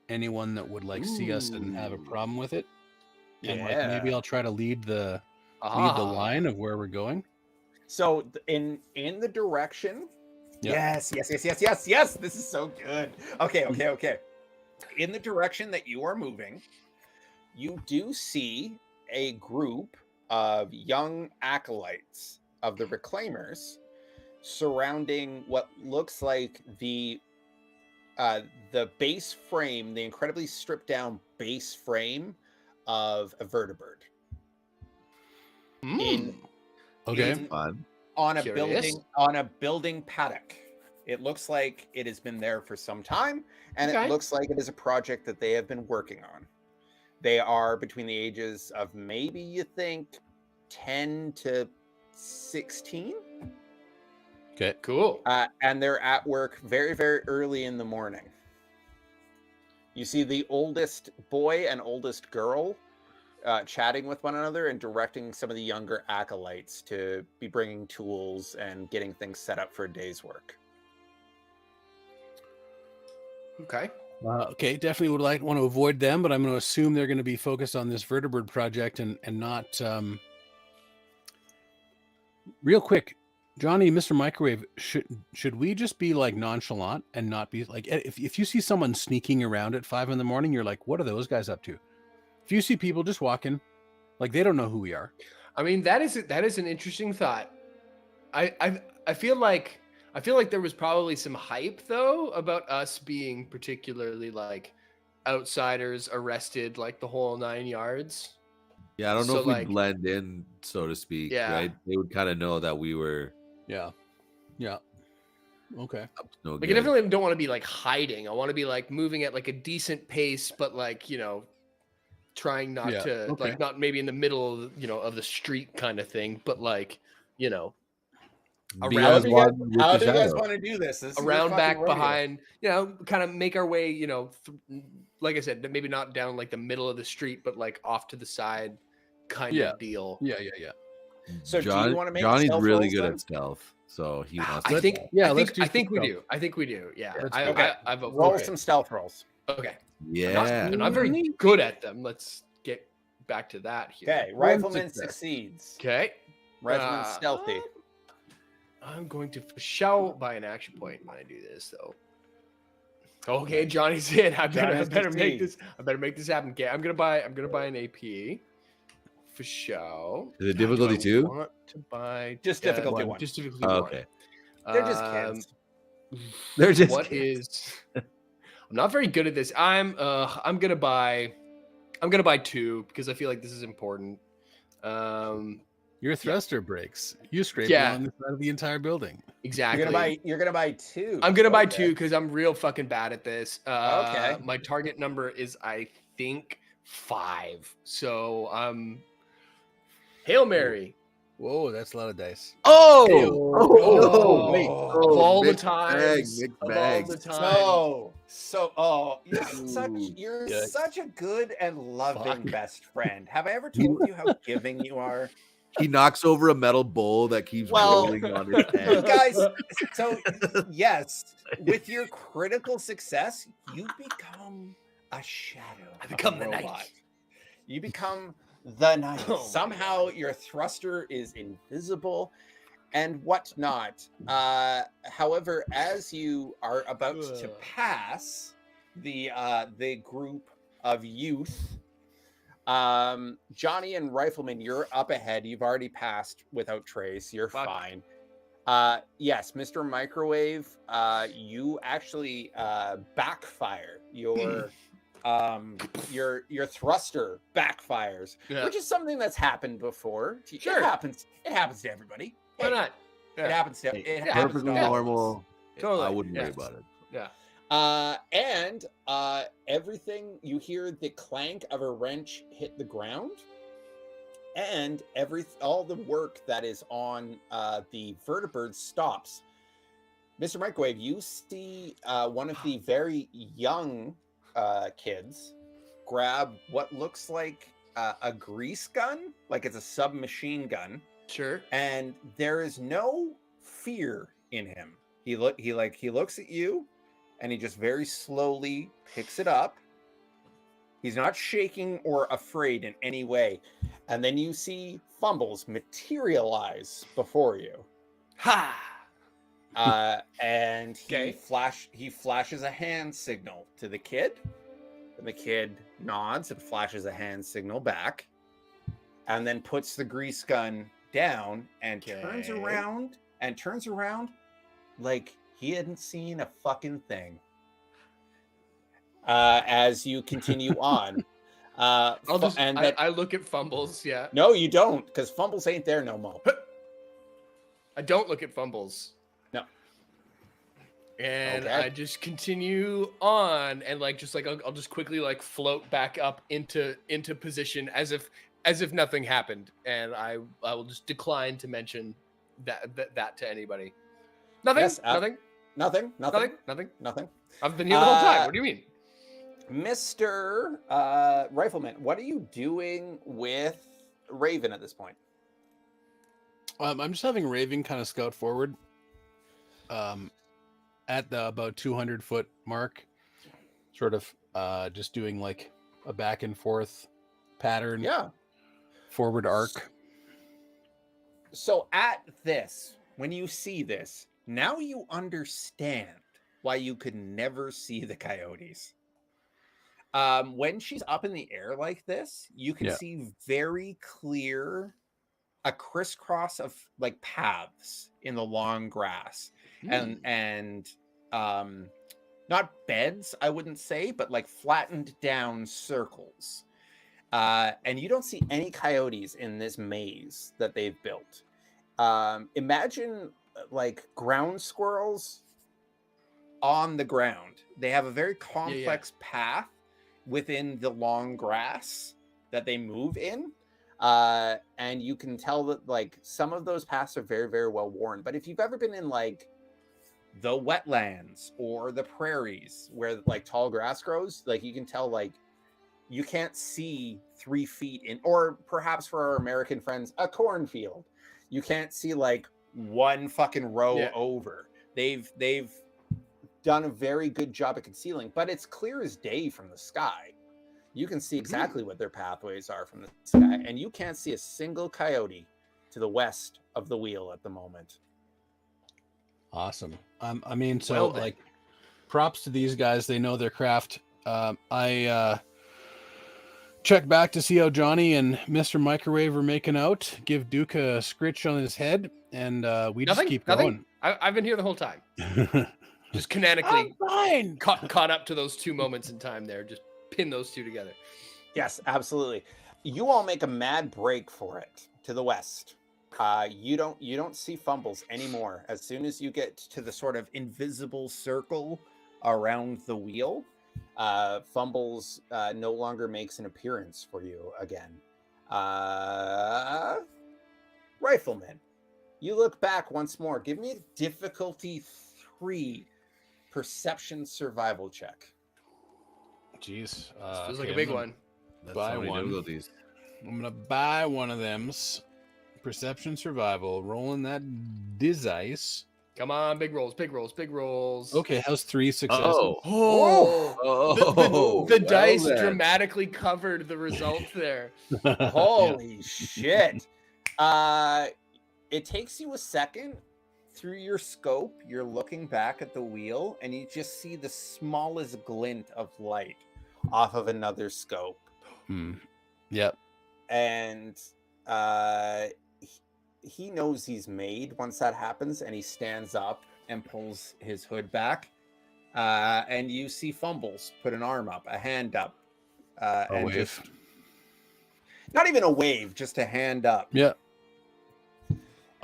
anyone that would like see us and have a problem with it. And like maybe I'll try to lead the line of where we're going. So in the direction. Yep. Yes. This is so good. Okay. In the direction that you are moving, you do see a group of young acolytes of the Reclaimers surrounding what looks like the base frame, the incredibly stripped down base frame of a Vertibird. Okay. Fun. On a Curious. building paddock. It looks like it has been there for some time, and Okay. it looks like it is a project that they have been working on. They are between the ages of maybe you think 10 to 16. Okay. Cool. And they're at work very, very early in the morning. You see the oldest boy and oldest girl chatting with one another and directing some of the younger acolytes to be bringing tools and getting things set up for a day's work. Okay. Okay, definitely would want to avoid them, but I'm going to assume they're going to be focused on this Vertibird project and not. Real quick, Johnny, Mr. Microwave, should we just be like nonchalant and not be like, if you see someone sneaking around at 5 a.m, you're like, what are those guys up to? If you see people just walking, like they don't know who we are. I mean, that is an interesting thought. I feel like there was probably some hype though about us being particularly like outsiders, arrested, like the whole 9 yards. Yeah, I don't know So, if we like- blend in, so to speak. Yeah. Right? They would kind of know that we were Yeah. Okay. up to no Like, I good. definitely don't want to be like hiding. I want to be like moving at like a decent pace, but like, trying not Yeah, to okay. like not maybe in the middle of, of the street kind of thing, but like, Be How as do you one with How the do you guys shadow. want to do this? This is your around fucking back rodeo. behind, kind of make our way, like I said, maybe not down like the middle of the street, but like off to the side kind Yeah. of deal. Yeah. So do you want to make Johnny's stealth really rolls good then? at stealth, so he wants. I to think, Yeah, I let's think, do I think we stealth. do. I think we do. Yeah. Let's I, go. I, I vote Roll for it. some stealth rolls. Okay. Yeah. I'm not very good at them. Let's get back to that here. Okay, rifleman success. succeeds. Okay. Rifleman stealthy. I'm going to shall buy an action point when I do this, though. Okay, Johnny's in. I better make succeed. this. I better make this happen. Okay, I'm gonna buy an AP for show. Is it difficulty 2? Want to buy Just difficulty 1. Just difficulty Oh, 1. okay. They're just kids. They're just What kids. is? I'm not very good at this. I'm gonna buy 2 because I feel like this is important. Your thruster breaks. You scrape Yeah. along the side of the entire building. Exactly. You're gonna buy 2. I'm gonna buy Okay. 2 because I'm real fucking bad at this. Okay. My target number is I think 5. So Hail Mary. Whoa, that's a lot of dice. Oh, Oh, wait. of all the mixed times, mixed of all bag. the time. You're Yikes. such a good and loving Fuck. best friend. Have I ever told you how giving you are? He knocks over a metal bowl that keeps Well, rolling on his You head. guys, so yes, with your critical success, you become a shadow. I become of the a knight. robot. You become the knight. Oh my Somehow your thruster is invisible and whatnot. However, as you are about to pass the group of youth, Johnny and Rifleman, you're up ahead. You've already passed without trace. You're Fuck. fine. Yes, Mr. Microwave, you actually backfire. Your thruster backfires, Yeah. which is something that's happened before. Sure. It happens to everybody. Why not? It happens to Hey, it yeah, happens Perfectly to all of us. normal. Totally. I wouldn't worry Yes. about it. Yeah. And everything, you hear the clank of a wrench hit the ground, and all the work that is on the Thunderbird stops. Mr. Microwave, you see one of the very young kids grab what looks like a grease gun, like it's a submachine gun, Sure. and there is no fear in him. He looks at you, and he just very slowly picks it up. He's not shaking or afraid in any way. And then you see Fumbles materialize before you. Ha! And Okay. he flashes a hand signal to the kid. And the kid nods and flashes a hand signal back. And then puts the grease gun down and turns around like he hadn't seen a fucking thing. As you continue on. I look at Fumbles, yeah. No, you don't, because Fumbles ain't there no more. I don't look at Fumbles. No. And Okay. I just continue on, and I'll just quickly float back up into position as if nothing happened, and I will just decline to mention that to anybody. Nothing. Yes, Nothing. Nothing. Nothing. I've been here the whole time. What do you mean? Mr. Rifleman, what are you doing with Raven at this point? I'm just having Raven kind of scout forward at the about 200-foot mark, sort of just doing like a back and forth pattern. Yeah. Forward arc. So at this, when you see this, now you understand why you could never see the coyotes. When she's up in the air like this, you can see very clear a crisscross of like paths in the long grass and not beds, I wouldn't say, but like flattened down circles. And you don't see any coyotes in this maze that they've built. Imagine like ground squirrels on the ground. They have a very complex path within the long grass that they move in. And you can tell that like some of those paths are very, very well worn. But if you've ever been in like the wetlands or the prairies where like tall grass grows, like you can tell like you can't see 3 feet in, or perhaps for our American friends, a cornfield. You can't see like one fucking row over. They've done a very good job at concealing, but it's clear as day from the sky. You can see exactly what their pathways are from the sky, and you can't see a single coyote to the west of the wheel at the moment. Awesome. I mean, so like props to these guys. They know their craft. I check back to see how Johnny and Mr. Microwave are making out, give Duke a scritch on his head, and we just keep going. I've been here the whole time. Just canonically fine. Caught up to those two moments in time there. Just pin those two together. Yes, absolutely. You all make a mad break for it to the west. You don't see Fumbles anymore. As soon as you get to the sort of invisible circle around the wheel, Fumbles no longer makes an appearance for you again. Rifleman, you look back once more. Give me a difficulty 3 perception survival check. Jeez. Feels like a big one. That's Buy so many one. difficulties. I'm gonna buy one of them's. Perception survival. Rolling that dice. Come on, big rolls, big rolls, big rolls. Okay, how's 3 successes? The Well dice then. dramatically covered the result there. Holy shit. It takes you a second. Through your scope, you're looking back at the wheel and you just see the smallest glint of light off of another scope. Yep. And he knows he's made once that happens, and he stands up and pulls his hood back. And you see Fumbles put an arm up, a hand up. And wave. just not even a wave, just a hand up. Yeah.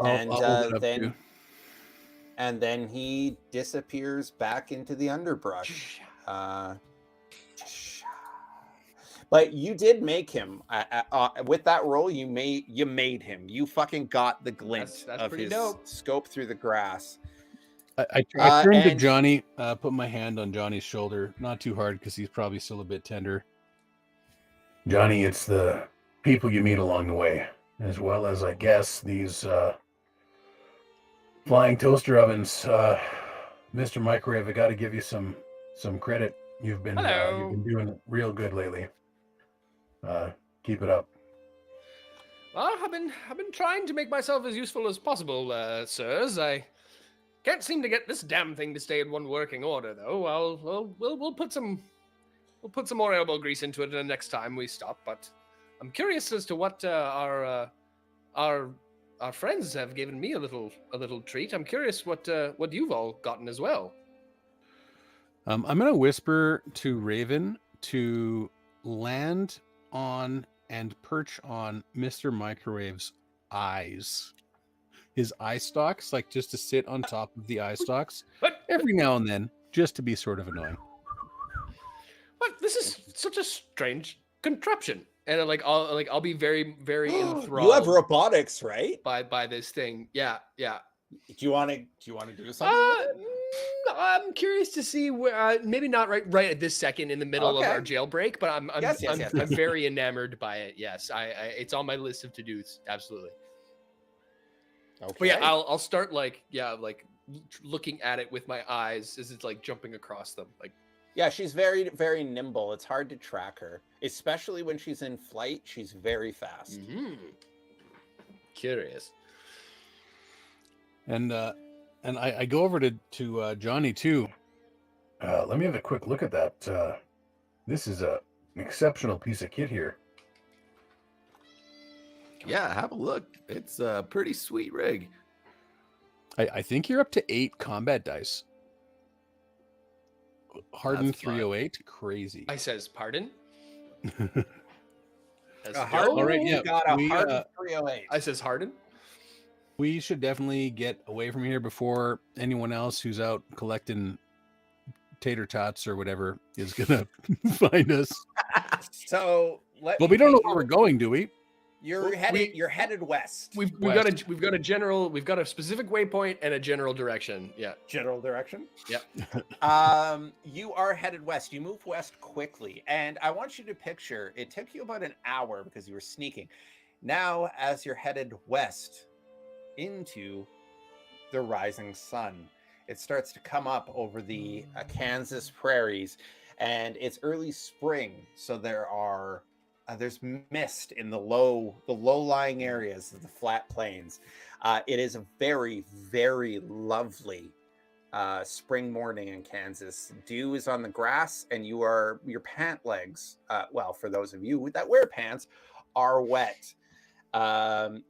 And I'll hold it up then too. and then he disappears back into the underbrush. But you did make him with that roll. You made him. You fucking got the glint That's of pretty his dope. scope through the grass. I turned to and- Johnny, put my hand on Johnny's shoulder, not too hard because he's probably still a bit tender. Johnny, it's the people you meet along the way, as well as, I guess, these flying toaster ovens. Mr. Microwave, I got to give you some credit. You've been doing real good lately. Keep it up. Well, I've been trying to make myself as useful as possible, sirs. I can't seem to get this damn thing to stay in one working order, though. We'll put some more elbow grease into it the next time we stop. But I'm curious as to what our friends have given me a little treat. I'm curious what you've all gotten as well. I'm gonna whisper to Raven to land on and perch on Mr. Microwave's eyes. His eye stalks, like just to sit on top of the eye stalks every now and then, just to be sort of annoying. What? This is such a strange contraption, and I'll be very, very enthralled. You have robotics, right? by this thing. Yeah. Do you want to do something? I'm curious to see where. Maybe not right at this second in the middle of our jailbreak, but I'm very enamored by it. Yes, it's on my list of to dos. Absolutely. Okay. But yeah, I'll start looking at it with my eyes as it's like jumping across them. Like, yeah, she's very, very nimble. It's hard to track her, especially when she's in flight. She's very fast. Curious. And I go over to Johnny too. Let me have a quick look at that. This is an exceptional piece of kit here. Yeah, have a look. It's a pretty sweet rig. I think you're up to 8 combat dice. Hardened That's fine. 308, crazy. I says, pardon? All right, yeah, got a we, hard 308. I says, Harden? We should definitely get away from here before anyone else who's out collecting tater tots or whatever is gonna find us. So, Well, we don't know where we're going, do we? You're headed west. We've got a specific waypoint and a general direction. Yeah. General direction. Yep. You are headed west. You move west quickly, and I want you to picture it took you about an hour because you were sneaking. Now, as you're headed west into the rising sun, it starts to come up over the Kansas prairies, and it's early spring, so there's mist in the low-lying areas of the flat plains. It is a very, very lovely spring morning in Kansas. Dew is on the grass, and your pant legs, well, for those of you that wear pants, are wet.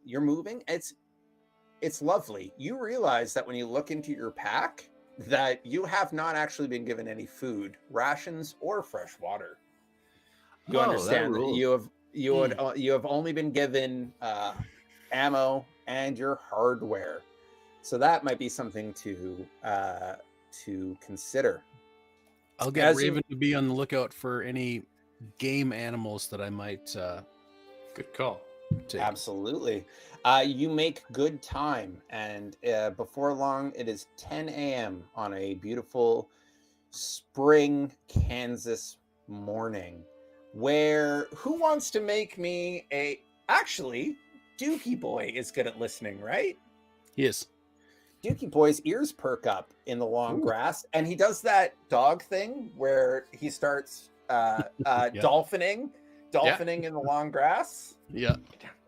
You're moving. It's lovely. You realize that when you look into your pack, that you have not actually been given any food, rations, or fresh water. You understand that you have only been given ammo and your hardware, so that might be something to consider. I'll get Raven to be on the lookout for any game animals that I might Good call. Absolutely. You make good time, and before long, it is 10 a.m. on a beautiful spring Kansas morning. Where who wants to make me a? Actually, Dookie Boy is good at listening, right? Yes. Dookie Boy's ears perk up in the long grass, and he does that dog thing where he starts dolphining in the long grass. Yeah.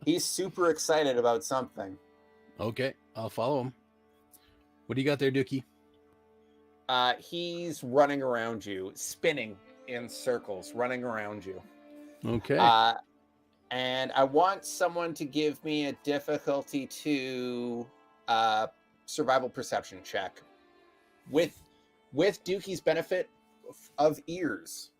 He's super excited about something. Okay, I'll follow him. What do you got there, Dookie? He's running around you, spinning in circles, running around you. Okay. And I want someone to give me a difficulty 2 survival perception check with Dookie's benefit of ears.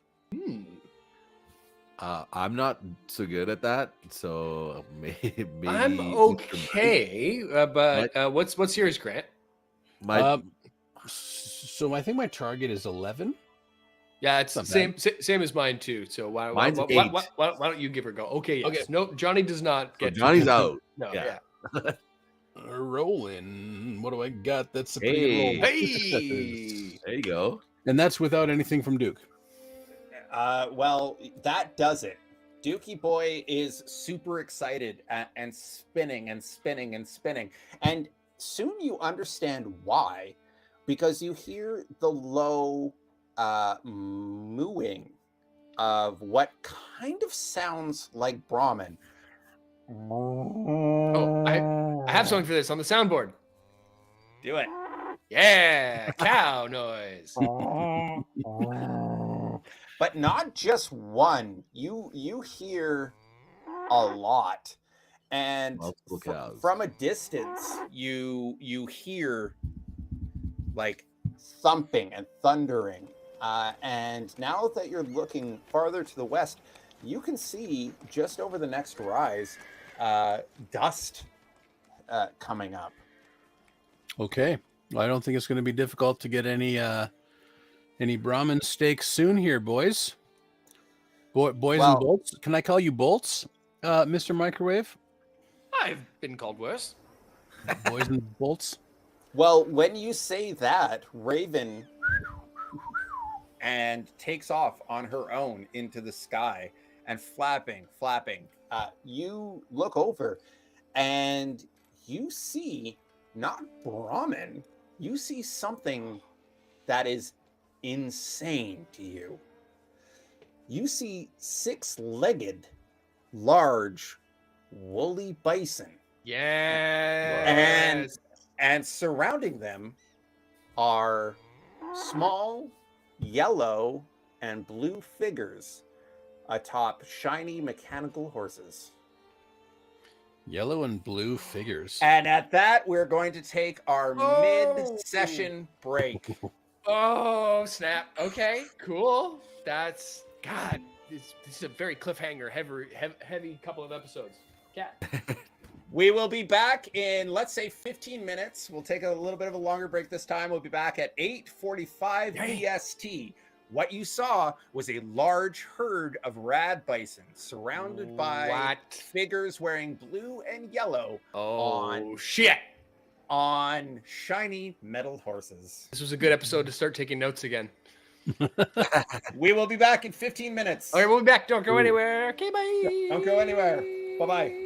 I'm not so good at that, so maybe I'm okay, but what's yours, Grant? So I think my target is 11. Yeah, it's same as mine too. So why don't you give her a go? Okay, yes. Okay. No, Johnny does not get. Johnny's out. No, Yeah. Rolling. What do I got? That's a pretty good roll. Hey, there you go. And that's without anything from Duke. Well, that does it. Dookie Boy is super excited and spinning and spinning and spinning. And soon you understand why, because you hear the low mooing of what kind of sounds like Brahmin. Oh, I have something for this on the soundboard. Do it. Yeah, cow noise. But not just one. You hear a lot, and from a distance, you hear like thumping and thundering. And now that you're looking farther to the west, you can see just over the next rise, dust coming up. Okay. Well, I don't think it's going to be difficult to get any Brahmin steaks soon here, boys. Boys and bolts. Can I call you bolts, Mr. Microwave? I've been called worse. Boys and bolts. Well, when you say that, Raven and takes off on her own into the sky and flapping. You look over and you see not Brahmin, you see something that is insane to you. You see 6-legged, large, woolly bison. Yes. And surrounding them are small, yellow, and blue figures atop shiny mechanical horses. Yellow and blue figures. And at that, we're going to take our mid-session break. Oh, snap. Okay, cool. That's, God, this is a very cliffhanger, heavy couple of episodes. Cat. We will be back in, let's say, 15 minutes. We'll take a little bit of a longer break this time. We'll be back at 8:45 BST. What you saw was a large herd of rad bison surrounded by figures wearing blue and yellow on shiny metal horses. This was a good episode to start taking notes again. We will be back in 15 minutes. All right, we'll be back. Don't go anywhere. Okay, bye. Don't go anywhere. Bye-bye.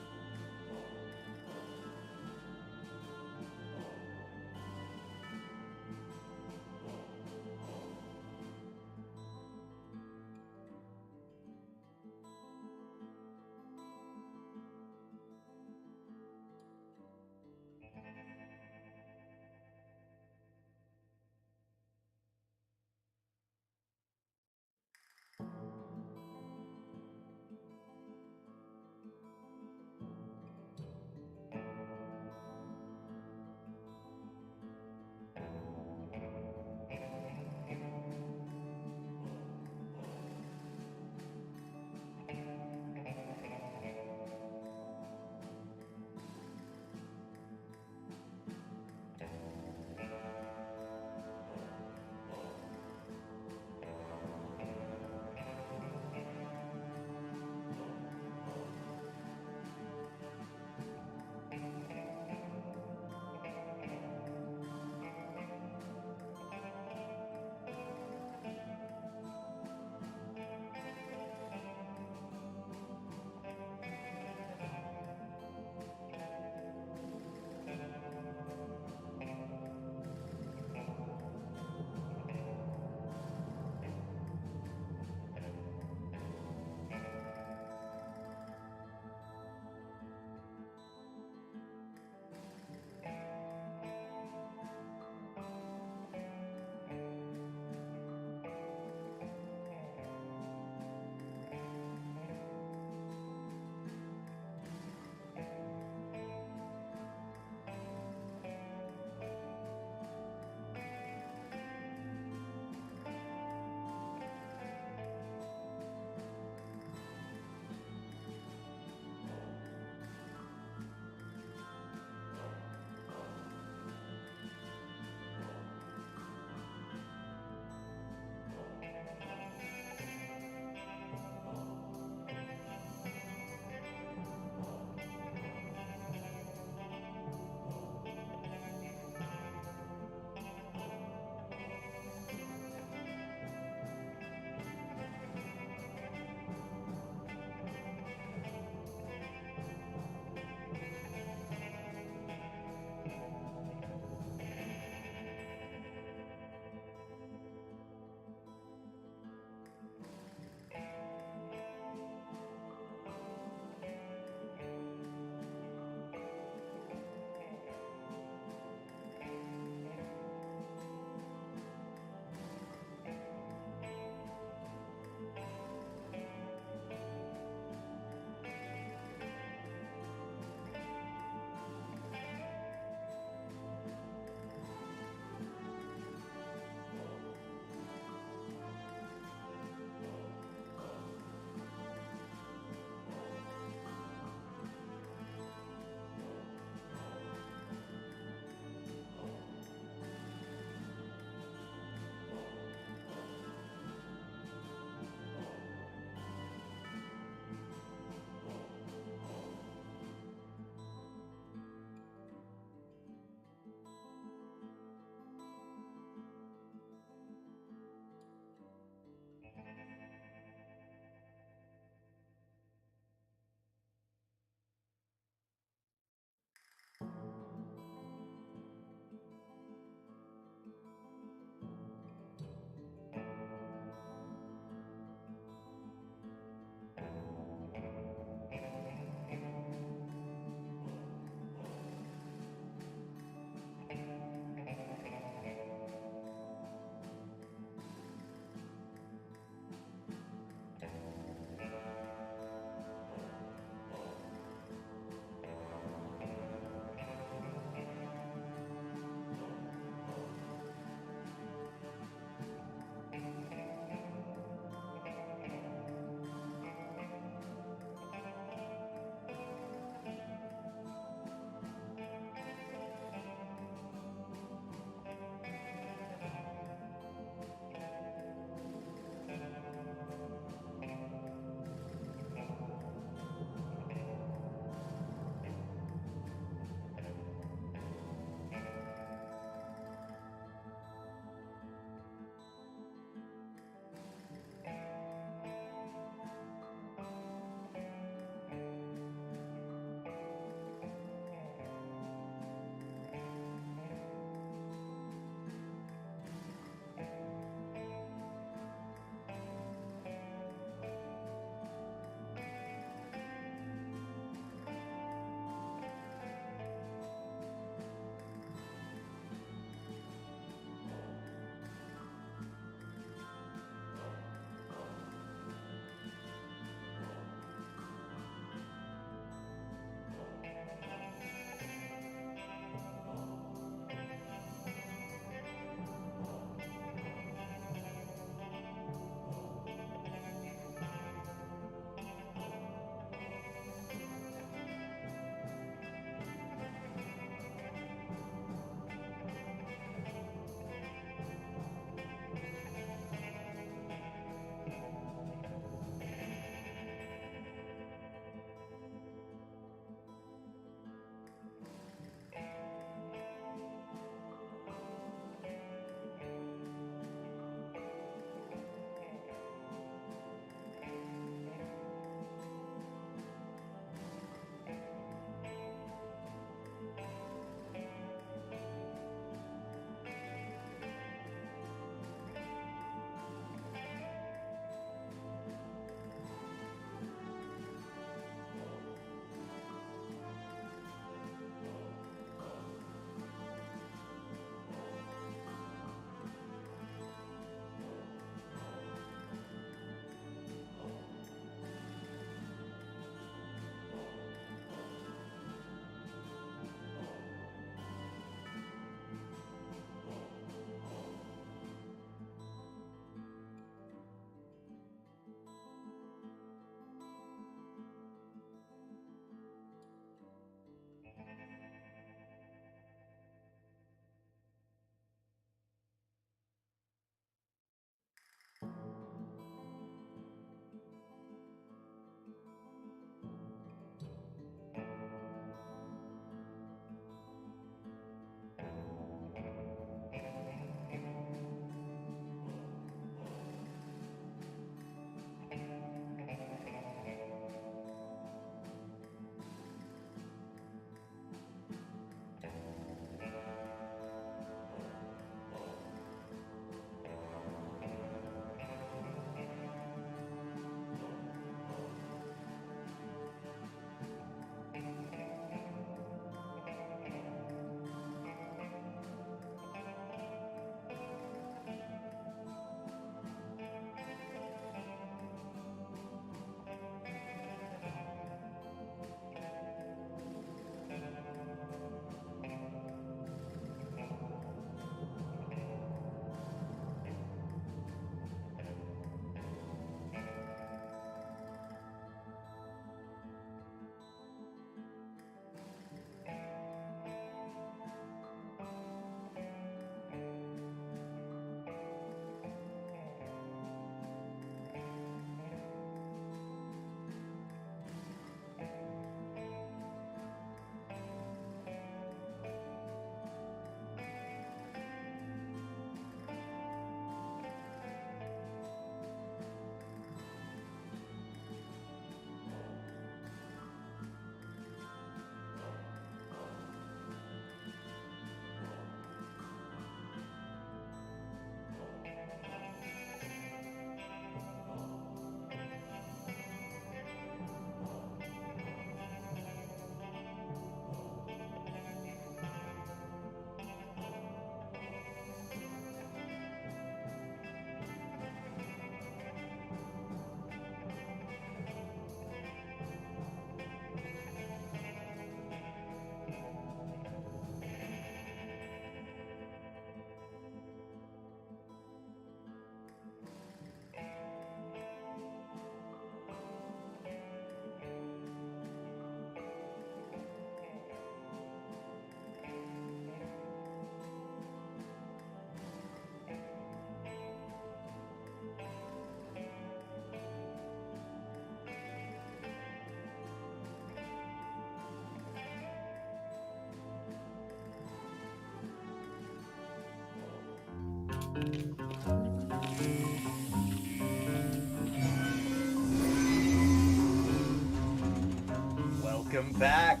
Welcome back.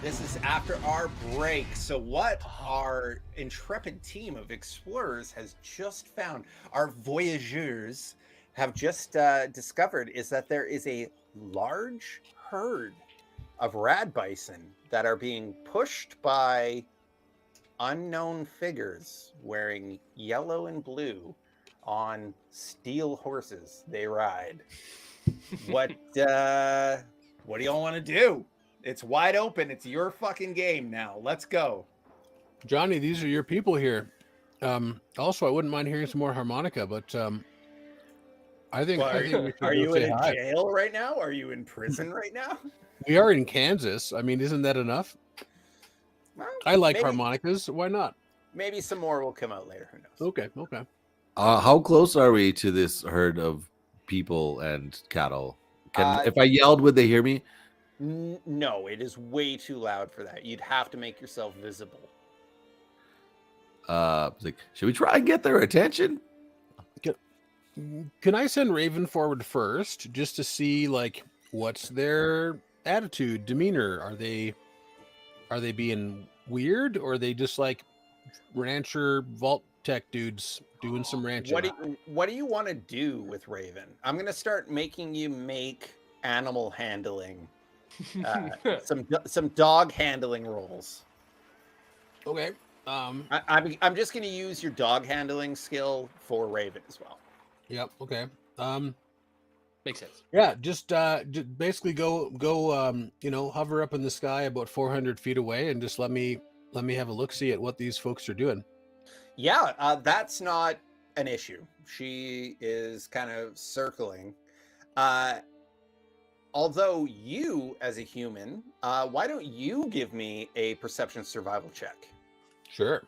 This is after our break. So what our intrepid team of explorers has just found, our voyageurs have just discovered, is that there is a large herd of rad bison that are being pushed by unknown figures wearing yellow and blue on steel horses they ride. What do y'all want to do? It's wide open. It's your fucking game now. Let's go. Johnny, these are your people here. Also, I wouldn't mind hearing some more harmonica, but I think we should are go you say in a hi. jail right now? Are you in prison right now? We are in Kansas. I mean, isn't that enough? Well, I like maybe, harmonicas. Why not? Maybe some more will come out later. Who knows? Okay. How close are we to this herd of people and cattle? If I yelled, would they hear me? No, it is way too loud for that. You'd have to make yourself visible. Like, should we try and get their attention? Can I send Raven forward first just to see like what's their attitude, demeanor? Are they being weird, or are they just like rancher vault tech dudes doing some ranching? What do you want to do with Raven? I'm gonna start making you make animal handling, some dog handling rolls. Okay. I'm just gonna use your dog handling skill for Raven as well. Yep. Okay. Makes sense. Yeah. Just basically go. Hover up in the sky about 400 feet away, and just let me have a look see at what these folks are doing. Yeah, that's not an issue. She is kind of circling. Although you, as a human, why don't you give me a perception survival check? Sure.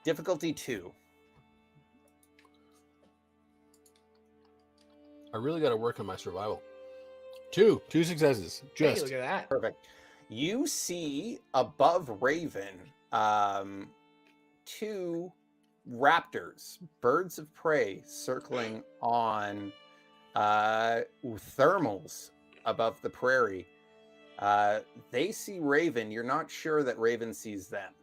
Difficulty 2. I really got to work on my survival. Two successes. Hey, Just look at that. Perfect. You see above Raven, 2 raptors, birds of prey, circling on thermals above the prairie. They see Raven. You're not sure that Raven sees them.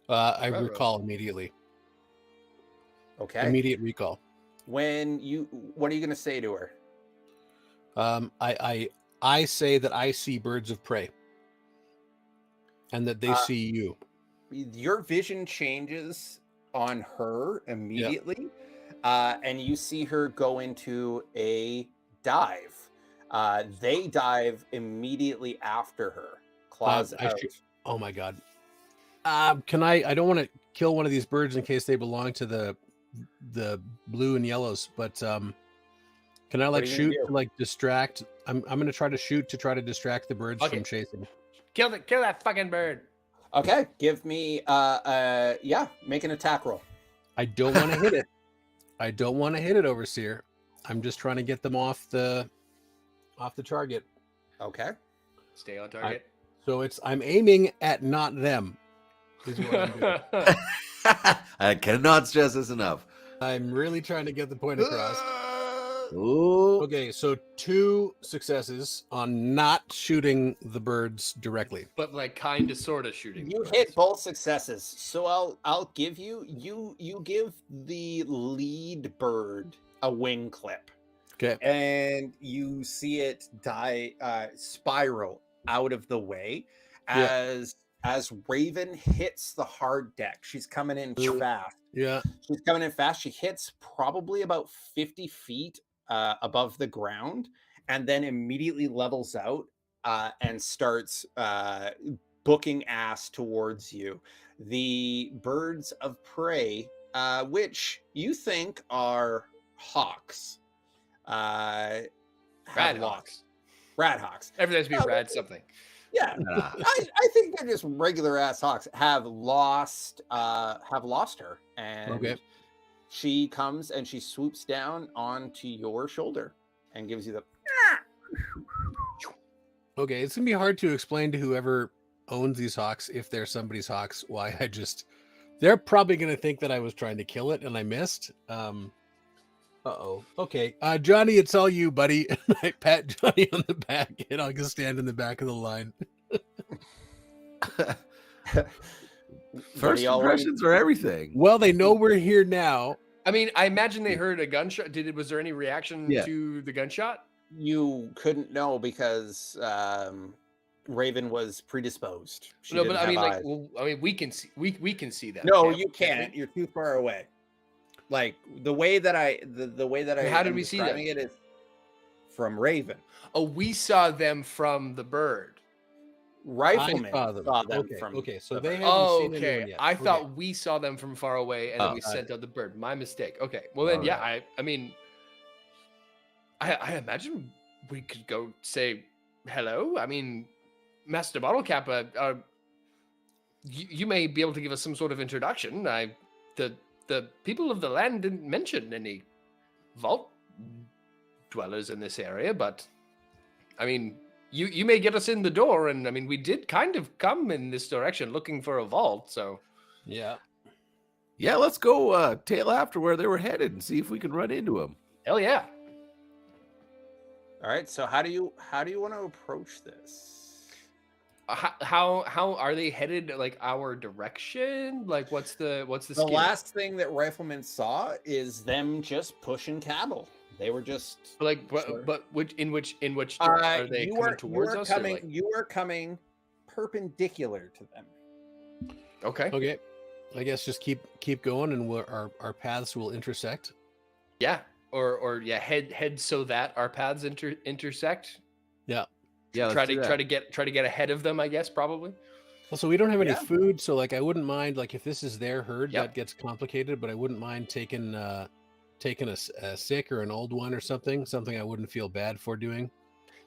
I recall immediately. Okay. Immediate recall. What are you going to say to her? I say that I see birds of prey, and that they see you. Your vision changes on her immediately, and you see her go into a dive. They dive immediately after her. Claws out. Oh my god! Can I don't want to kill one of these birds in case they belong to the blue and yellows, but can I like shoot to like distract? I'm gonna try to shoot to try to distract the birds from chasing. Kill that fucking bird. Okay, give me make an attack roll. I don't want to hit it. I don't want to hit it, Overseer. I'm just trying to get them off the target. Okay. Stay on target. I'm aiming at not them. Is what I'm doing. I cannot stress this enough. I'm really trying to get the point across. Ooh. Okay, so 2 successes on not shooting the birds directly, but like kind of sort of shooting. You hit both successes, so I'll give you give the lead bird a wing clip. Okay, and you see it spiral out of the way as Raven hits the hard deck. She's coming in fast. Yeah, she's coming in fast. She hits probably about 50 feet above the ground, and then immediately levels out and starts booking ass towards you. The birds of prey, which you think are hawks, Rad hawks. Everything has to be rad something. Yeah, I think they're just regular ass hawks. Have lost her, and she comes and she swoops down onto your shoulder and gives you the. Okay, it's gonna be hard to explain to whoever owns these hawks, if they're somebody's hawks, why I just They're probably going to think that I was trying to kill it and I missed. Uh-oh. Okay. Johnny, it's all you, buddy. I pat Johnny on the back and I'll just stand in the back of the line. First impressions are everything. Well, they know we're here now. I mean, I imagine they heard a gunshot. Was there any reaction to the gunshot? You couldn't know because Raven was predisposed. No, but I mean, we can see. We can see that. No, you can't. You're too far away. Like the way that I how did we see them? It is from Raven. Oh, we saw them from the bird. Rifleman saw them from. Okay, so they haven't seen anyone yet. I thought we saw them from far away, and then we sent out the bird. My mistake. Okay, well then, I mean, I imagine we could go say hello. I mean, Master Bottle Cap, you may be able to give us some sort of introduction. The people of the land didn't mention any vault dwellers in this area, but I mean, you may get us in the door, and I mean, we did kind of come in this direction looking for a vault, so yeah, let's go tail after where they were headed and see if we can run into them. Hell yeah! All right, so how do you want to approach this? How are they headed? Like our direction? Like what's the The last thing that Rifleman saw is them just pushing cattle. They were just like, but in which are they coming towards us? You are coming perpendicular to them. Okay. I guess just keep going, and our paths will intersect. Yeah, or head so that our paths intersect. Yeah. Yeah, try to get ahead of them, I guess, probably. Well, so we don't have any food, so like I wouldn't mind, like if this is their herd, that gets complicated, but I wouldn't mind taking a sick or an old one or something I wouldn't feel bad for doing.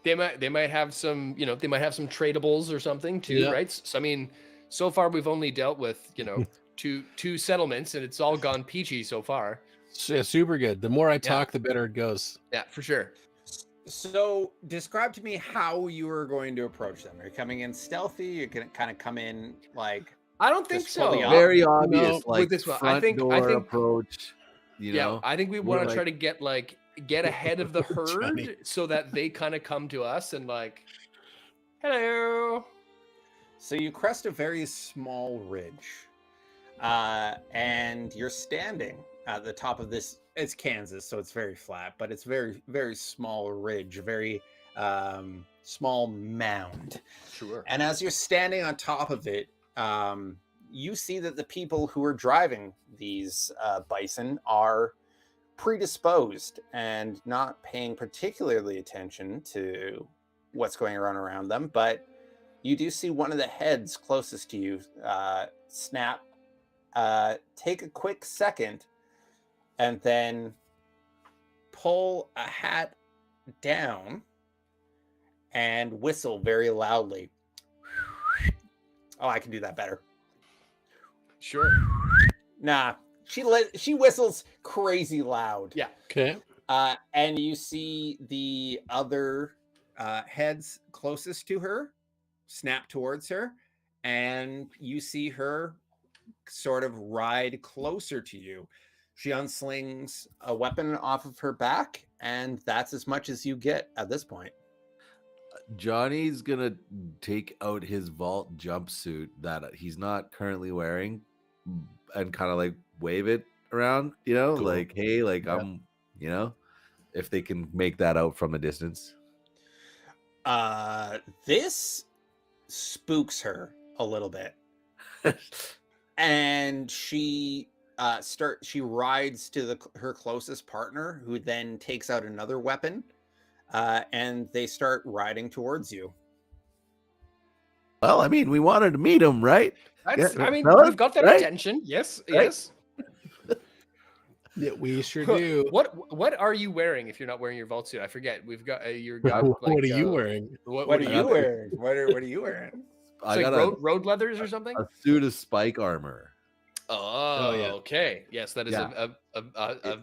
They might have some, they might have some tradables or something too, right? So I mean, so far we've only dealt with, two settlements, and it's all gone peachy so far. Yeah, super good. The more I talk, the better it goes. Yeah, for sure. So describe to me how you are going to approach them. Are you coming in stealthy? You're going to kind of come in like... I don't think so. Very obvious, like with this one. front door approach. I think we want to try to get ahead of the herd so that they kind of come to us and like, hello. So you crest a very small ridge, and you're standing at the top of this. It's Kansas, so it's very flat, but it's very, very small ridge, very small mound. Sure. And as you're standing on top of it, you see that the people who are driving these bison are predisposed and not paying particularly attention to what's going on around them. But you do see one of the heads closest to you snap, take a quick second, and then pull a hat down and whistle very loudly. Oh, I can do that better. Sure. Nah, she whistles crazy loud. Yeah. Okay. And you see the other heads closest to her snap towards her, and you see her sort of ride closer to you. She unslings a weapon off of her back, and that's as much as you get at this point. Johnny's gonna take out his vault jumpsuit that he's not currently wearing and kind of like wave it around, cool. Like, hey, like I'm, if they can make that out from a distance. This spooks her a little bit. And she rides to her closest partner, who then takes out another weapon, and they start riding towards you. Well, I mean, we wanted to meet him, right? We've got their attention. Yes, right? Yes. Yeah, we sure do. What are you wearing if you're not wearing your vault suit? I forget. We've got what are you wearing? What are you wearing? What are you wearing? I got road leathers or something. A suit of spike armor. Oh yeah. Okay. Yes, that is a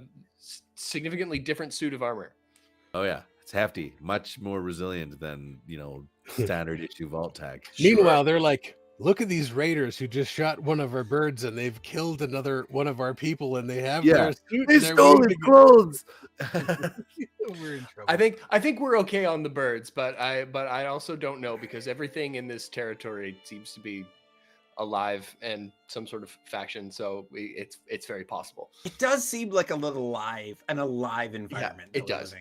significantly different suit of armor. Oh yeah, it's hefty, much more resilient than standard issue vault tag. Meanwhile, they're like, look at these raiders who just shot one of our birds and they've killed another one of our people and they have Yeah. their suit. They and they're stole waiting his to clothes. We're in trouble. I think we're okay on the birds, but I also don't know because everything in this territory seems to be alive and some sort of faction, so it's very possible. It does seem like a little alive environment. Yeah, it does.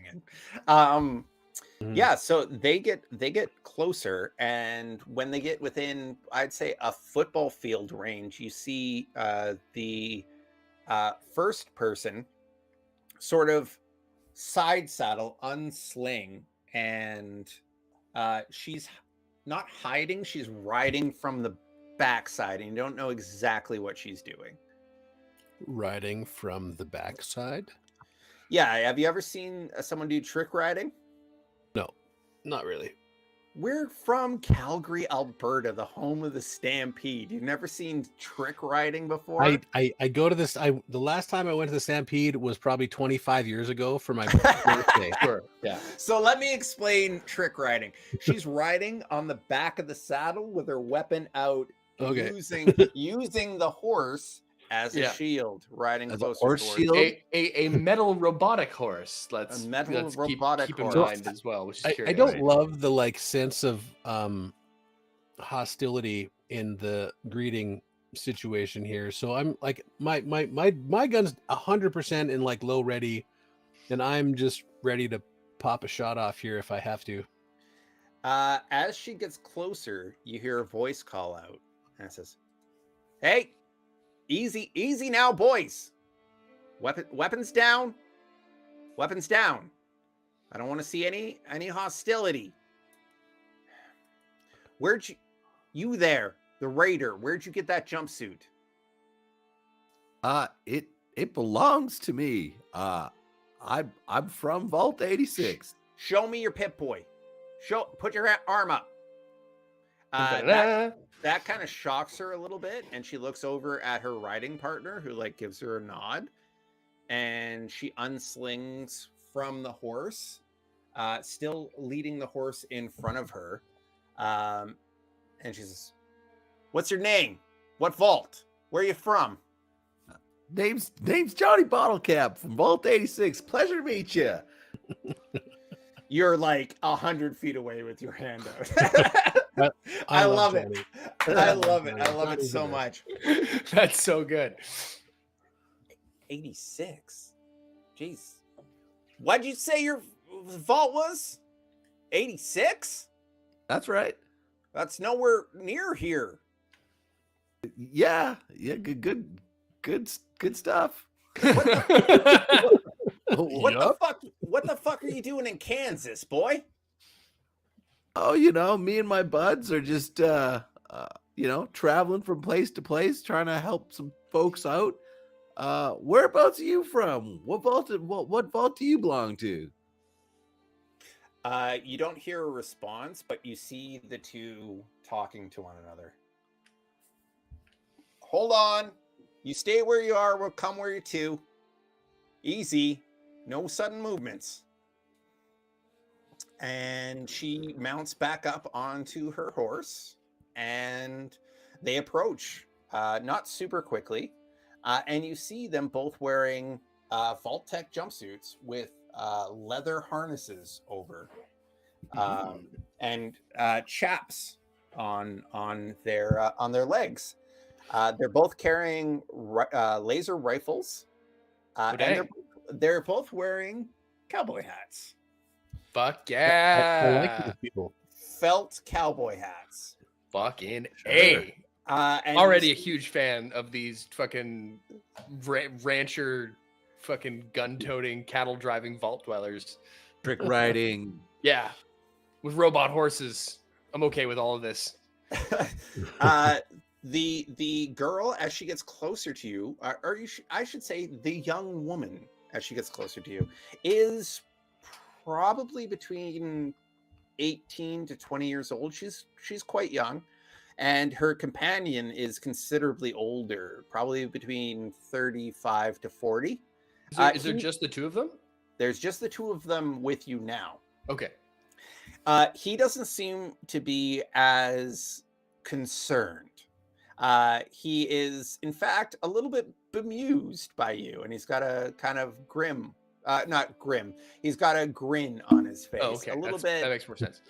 Yeah, so they get closer, and when they get within, I'd say, a football field range, you see the first person sort of side saddle, unsling, and she's not hiding, she's riding from the backside, and you don't know exactly what she's doing. Riding from the backside? Yeah, have you ever seen someone do trick riding? No, not really. We're from Calgary, Alberta, the home of the Stampede. You've never seen trick riding before? I go to this. The last time I went to the Stampede was probably 25 years ago for my birthday. Sure. Yeah. So let me explain trick riding. She's riding on the back of the saddle with her weapon out, Okay. using the horse as a shield, riding As a closer horse towards shield? A metal robotic horse. Let's robotic keep in horse. mind as well. Which is I curious. don't love the like sense of hostility in the greeting situation here. So I'm like my gun's 100% in like low ready, and I'm just ready to pop a shot off here if I have to. As she gets closer, you hear a voice call out, and it says, "Hey, easy now, boys. Weapons down. Weapons down. I don't want to see any hostility. Where'd you there, the raider? Where'd you get that jumpsuit?" It belongs to me. I'm from Vault 86. Show me your Pip-Boy. Put your arm up. That kind of shocks her a little bit, and she looks over at her riding partner, who like gives her a nod, and she unslings from the horse, still leading the horse in front of her, and she says, "What's your name? What vault? Where are you from?" Name's Johnny Bottlecap from Vault 86. Pleasure to meet you. You're like 100 feet away with your hand out. I love it. I love it. I love it so much. That's so good. 86. Jeez. What'd you say your vault was? 86? That's right. That's nowhere near here. Yeah. Good stuff. What the fuck are you doing in Kansas, boy? Oh, me and my buds are just traveling from place to place, trying to help some folks out. Whereabouts are you from? What vault do you belong to? You don't hear a response, but you see the two talking to one another. Hold on. You stay where you are. We'll come where you're to. Easy. No sudden movements. And she mounts back up onto her horse, and they approach, not super quickly. And you see them both wearing Vault-Tec jumpsuits with leather harnesses over, and chaps on their legs. They're both carrying laser rifles, and they're both wearing cowboy hats. Fuck yeah! I like these people. Felt cowboy hats. Fucking Sure. A. And Already a huge fan of these fucking rancher, fucking gun-toting, cattle-driving vault dwellers. Trick riding. Yeah, with robot horses. I'm okay with all of this. The girl, as she gets closer to you, I should say the young woman, as she gets closer to you, is probably between 18 to 20 years old. She's quite young, and her companion is considerably older, probably between 35 to 40. Is there just the two of them? There's just the two of them with you now. Okay. He doesn't seem to be as concerned. He is, in fact, a little bit bemused by you, and he's got a kind of not grim. He's got a grin on his face. Oh, okay. A little bit. That makes more sense.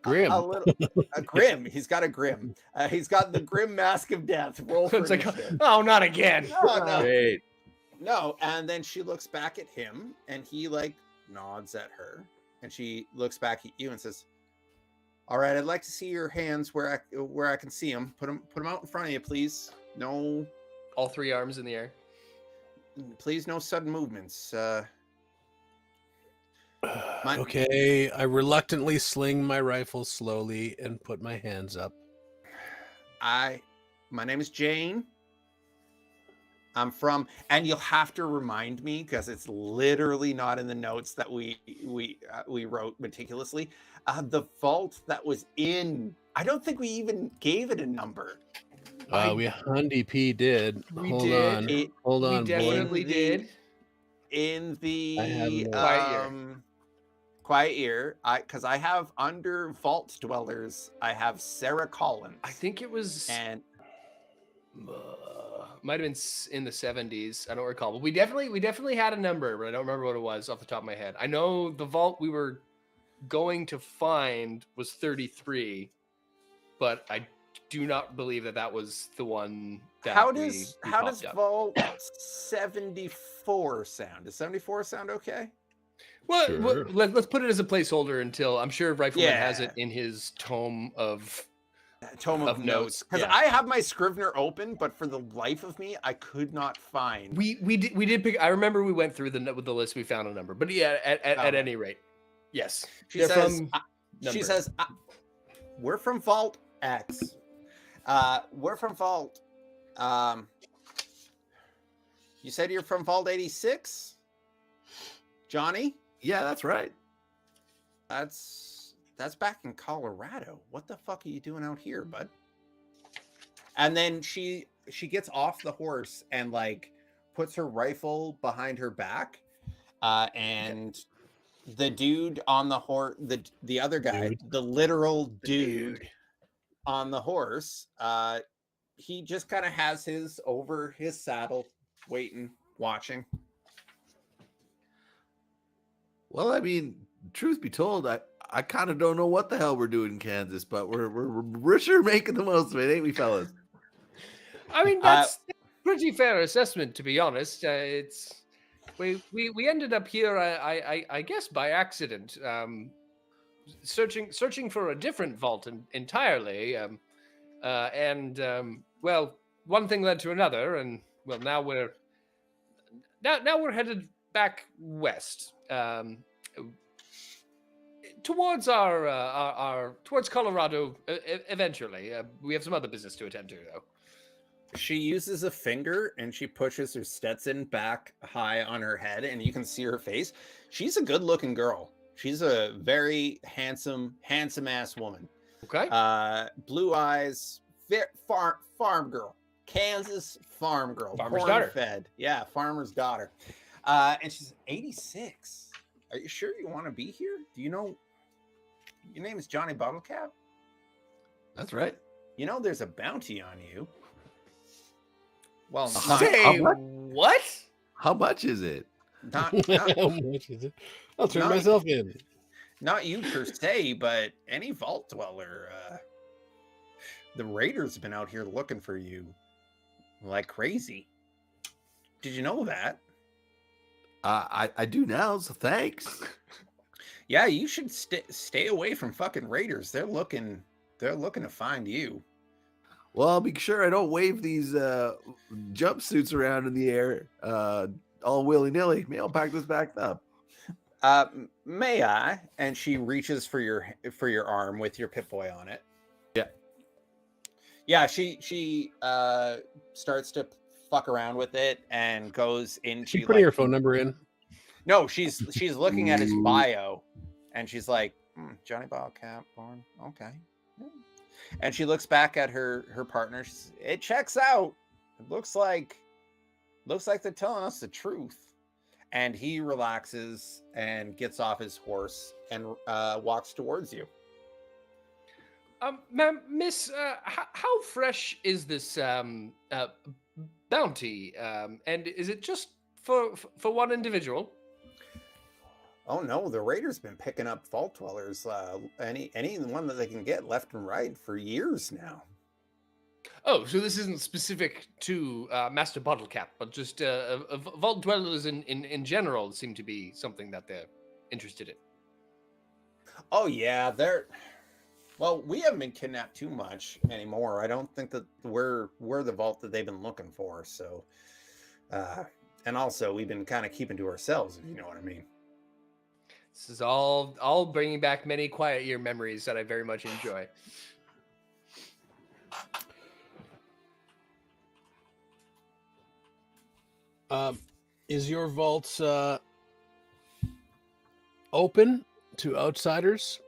Grim. A grim. He's got a grim. He's got the grim mask of death. Roll for It's like, initiative. oh, not again. No. Great. No, and then she looks back at him, and he like nods at her, and she looks back at you and says, "All right, I'd like to see your hands where I can see them. Put them out in front of you, please. No, All 3 arms in the air. please, no sudden movements. Okay, I reluctantly sling my rifle slowly and put my hands up. My name is Jane. I'm from, and you'll have to remind me because it's literally not in the notes that we wrote meticulously. The vault that was in. I don't think we even gave it a number. We Hundy P did. We Hold did. on. Hold on, We definitely boy. did. In the Quiet quiet ear, because I have under vault dwellers, I have Sarah Collins. I think it was And might have been in the 70s. I don't recall, but we definitely had a number, but I don't remember what it was off the top of my head. I know the vault we were going to find was 33, but I do not believe that was the one that how we does popped up. vault 74 sound? Does 74 sound okay? Well, Sure. let's put it as a placeholder until I'm sure Rifleman has Yeah. it in his tome of Tome of notes, because yeah. I have my Scrivener open, but for the life of me, I could not find. We did pick. I remember we went through with the list. We found a number, but yeah, at any rate, yes. She They're says, from she numbers. says, we're from Vault X. We're from Vault. You said you're from Vault 86, Johnny? Yeah, that's right. That's back in Colorado. What the fuck are you doing out here, bud? And then she gets off the horse and like puts her rifle behind her back, and the dude on the horse, the other guy, the literal dude on the horse, he just kind of has his over his saddle, waiting, watching. Well, I mean, truth be told, I kind of don't know what the hell we're doing in Kansas, but we're sure making the most of it, ain't we, fellas? I mean, that's a pretty fair assessment, to be honest. It's we ended up here, I guess, by accident, searching for a different vault entirely, well, one thing led to another, and well, now we're headed back west, towards towards Colorado. Eventually, we have some other business to attend to, though. She uses a finger and she pushes her Stetson back high on her head, and you can see her face. She's a good-looking girl. She's a very handsome ass woman. Okay. Blue eyes, farm girl, Kansas farm girl, Farmer's daughter. Fed. Yeah, farmer's daughter. And she's 86. Are you sure you want to be here? Do you know your name is Johnny Bottlecap? That's right. You know there's a bounty on you. Well, Say what? How much is it? not How much is it? I'll turn Not- myself in. not you per se, but any vault dweller. The raiders have been out here looking for you like crazy. Did you know that? I do now, so thanks. Yeah, you should stay away from fucking raiders. They're looking to find you. Well, I'll be sure I don't wave these jumpsuits around in the air all willy-nilly. Maybe I'll pack this back up. May I? And she reaches for your arm with your Pip-Boy on it. Yeah, she starts to fuck around with it and goes into. She putting her phone number in. No, she's looking at his bio, and she's like, Johnny Bottlecap, born. Okay. Yeah. And she looks back at her partner. It checks out. It looks like they're telling us the truth. And he relaxes and gets off his horse and walks towards you. Ma'am, Miss, how fresh is this bounty? And is it just for one individual? Oh no, the raiders been picking up vault dwellers, any one that they can get left and right for years now. Oh, so this isn't specific to Master Bottlecap, but just vault dwellers in general seem to be something that they're interested in. Oh yeah, well, we haven't been kidnapped too much anymore. I don't think that we're the vault that they've been looking for. So, and also we've been kind of keeping to ourselves, if you know what I mean. This is all bringing back many quiet year memories that I very much enjoy. Is your vault open to outsiders?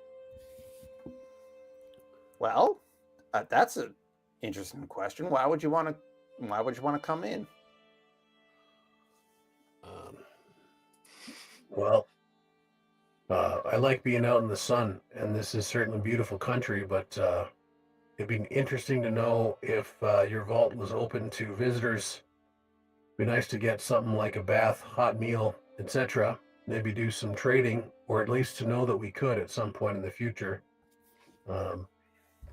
Well, that's an interesting question. Why would you want to come in? Well, I like being out in the sun, and this is certainly a beautiful country, but it'd be interesting to know if your vault was open to visitors. Be nice to get something like a bath, hot meal, etc. Maybe do some trading, or at least to know that we could at some point in the future.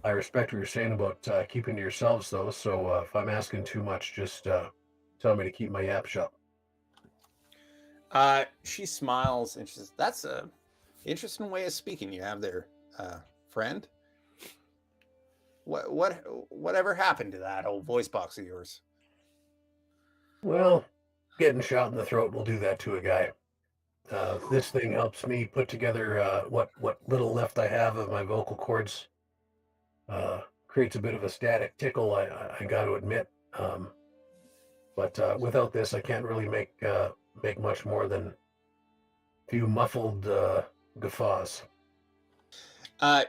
I respect what you're saying about keeping to yourselves, though, so if I'm asking too much, just tell me to keep my yap shut. She smiles and she says, "That's a interesting way of speaking you have there, friend. Whatever happened to that old voice box of yours?" Well, getting shot in the throat will do that to a guy. This thing helps me put together what little left I have of my vocal cords. Creates a bit of a static tickle, I got to admit. But without this, I can't really make much more than a few muffled guffaws.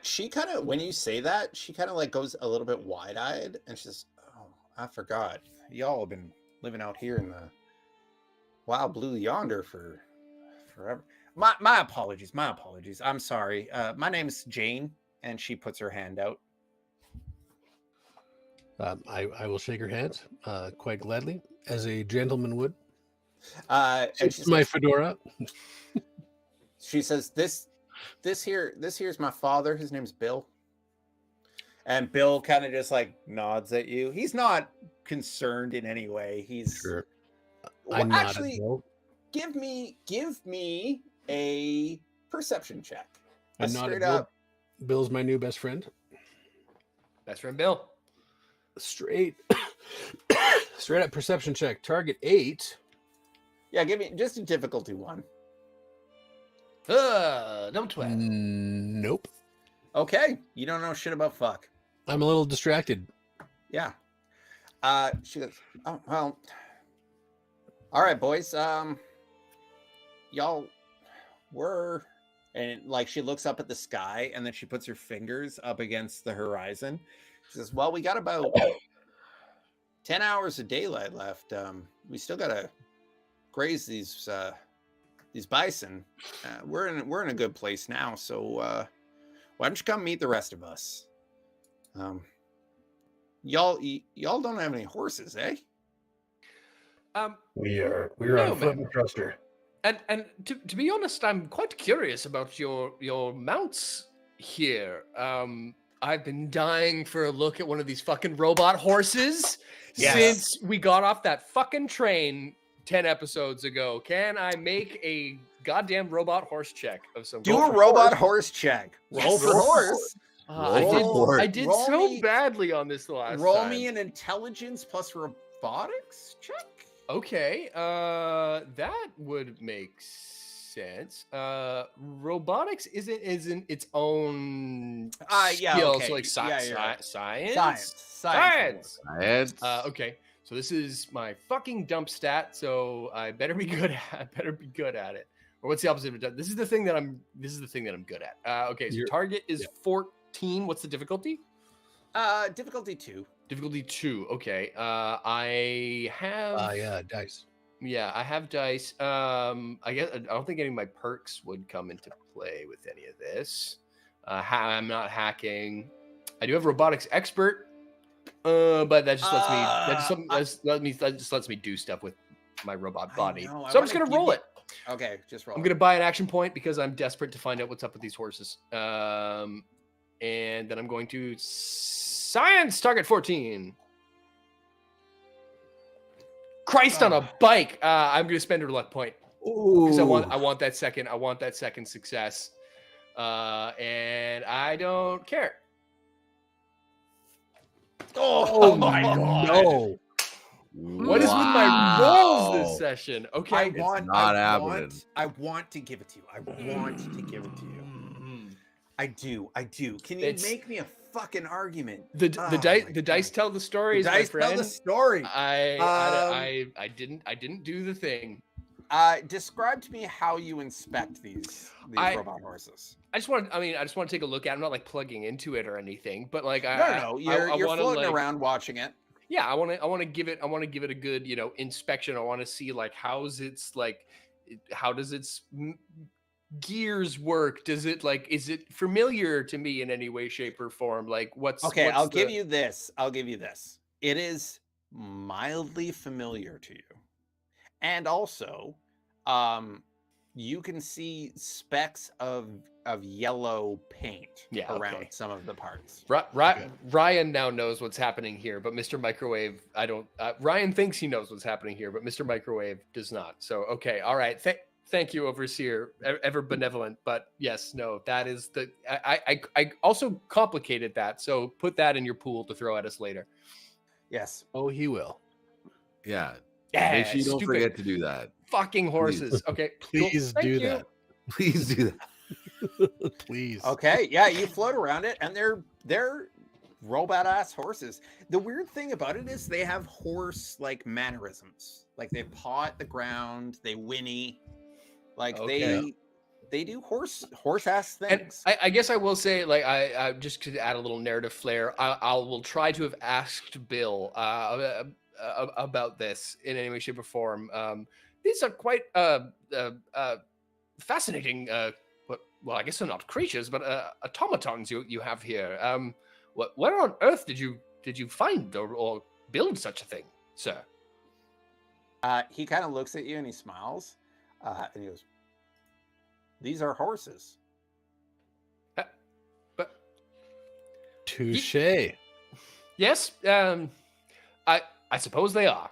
She kind of, when you say that, she kind of like goes a little bit wide-eyed, and she says, "Oh, I forgot. Y'all have been living out here in the wild blue yonder for forever. My apologies. My apologies. I'm sorry. My name's Jane," and she puts her hand out. I will shake her hand quite gladly, as a gentleman would. And It's my fedora. She says, this here's my father. His name's Bill. And Bill kind of just like nods at you. He's not concerned in any way. He's Sure. Well, actually, give me a perception check. Straight up. Bill's my new best friend. Best friend Bill. Straight up perception check. Target 8. Yeah, give me just a difficulty 1. Number 12. Nope. Okay, you don't know shit about fuck. I'm a little distracted. Yeah. She goes, "Oh, well. All right, boys. Y'all were," and like she looks up at the sky and then she puts her fingers up against the horizon. She says, "Well, we got about 10 hours of daylight left. We still gotta graze these bison. We're in a good place now. So why don't you come meet the rest of us? Y'all don't have any horses, eh?" We're no, on foot and thruster. And to be honest, I'm quite curious about your mounts here. I've been dying for a look at one of these fucking robot horses since we got off that fucking train 10 episodes ago. Can I make a goddamn robot horse check of some Do a robot horse check. Roll Yes. for horse. I did so badly on this the last time. Roll me an intelligence plus robotics check. Okay, that would make sense. Robotics isn't its own skill, okay. so like Right. Science. It's Okay, so this is my fucking dump stat, so I better be good at it. Or what's the opposite of it? This is the thing that I'm good at. Okay, so target is 14. What's the difficulty? Difficulty 2. Difficulty 2. Okay. I have dice. Yeah, I have dice. I guess I don't think any of my perks would come into play with any of this. I'm not hacking. I do have robotics expert, but that just lets me do stuff with my robot body. So I'm just gonna roll it. Okay, just roll. I'm gonna buy an action point because I'm desperate to find out what's up with these horses. And then I'm going to science target 14. Christ on a bike. I'm gonna spend a luck point because I want that second success. And I don't care. Oh my god! No. What is with my rolls this session? Okay, I want to give it to you. I want to give it to you. I do. Can you make me a fucking argument? The dice tell the stories, the dice my friend. tell the story. I didn't do the thing. Describe to me how you inspect these robot horses. I just want to take a look at it. I'm not like plugging into it or anything, but like you're floating around watching it. Yeah, I want to give it a good, inspection. I want to see like how does its gears work? Is it familiar to me in any way, shape, or form? Like I'll give you this. It is mildly familiar to you. And also, you can see specks of yellow paint around some of the parts. Ryan now knows what's happening here, but Mr. Microwave, I don't. Ryan thinks he knows what's happening here, but Mr. Microwave does not. So, okay, all right. Thank you, Overseer, ever benevolent. But yes, no, that is the. I also complicated that, so put that in your pool to throw at us later. Yes. Oh, he will. Yeah. Yeah. Make sure you don't forget to do that. Fucking horses. Okay. Please cool. do that. Please do that. Please. Okay. Yeah, you float around it, and they're robot ass horses. The weird thing about it is they have horse like mannerisms. Like they paw at the ground, they whinny, like they do horse ass things. And I guess I will say, like, I just to add a little narrative flair, I will try to have asked Bill about this in any way, shape, or form. These are quite fascinating. Well, I guess they're not creatures, but automatons you have here. Where on earth did you find or build such a thing, sir? He kind of looks at you and he smiles, and he goes, "These are horses." But touche. Yes, I suppose they are.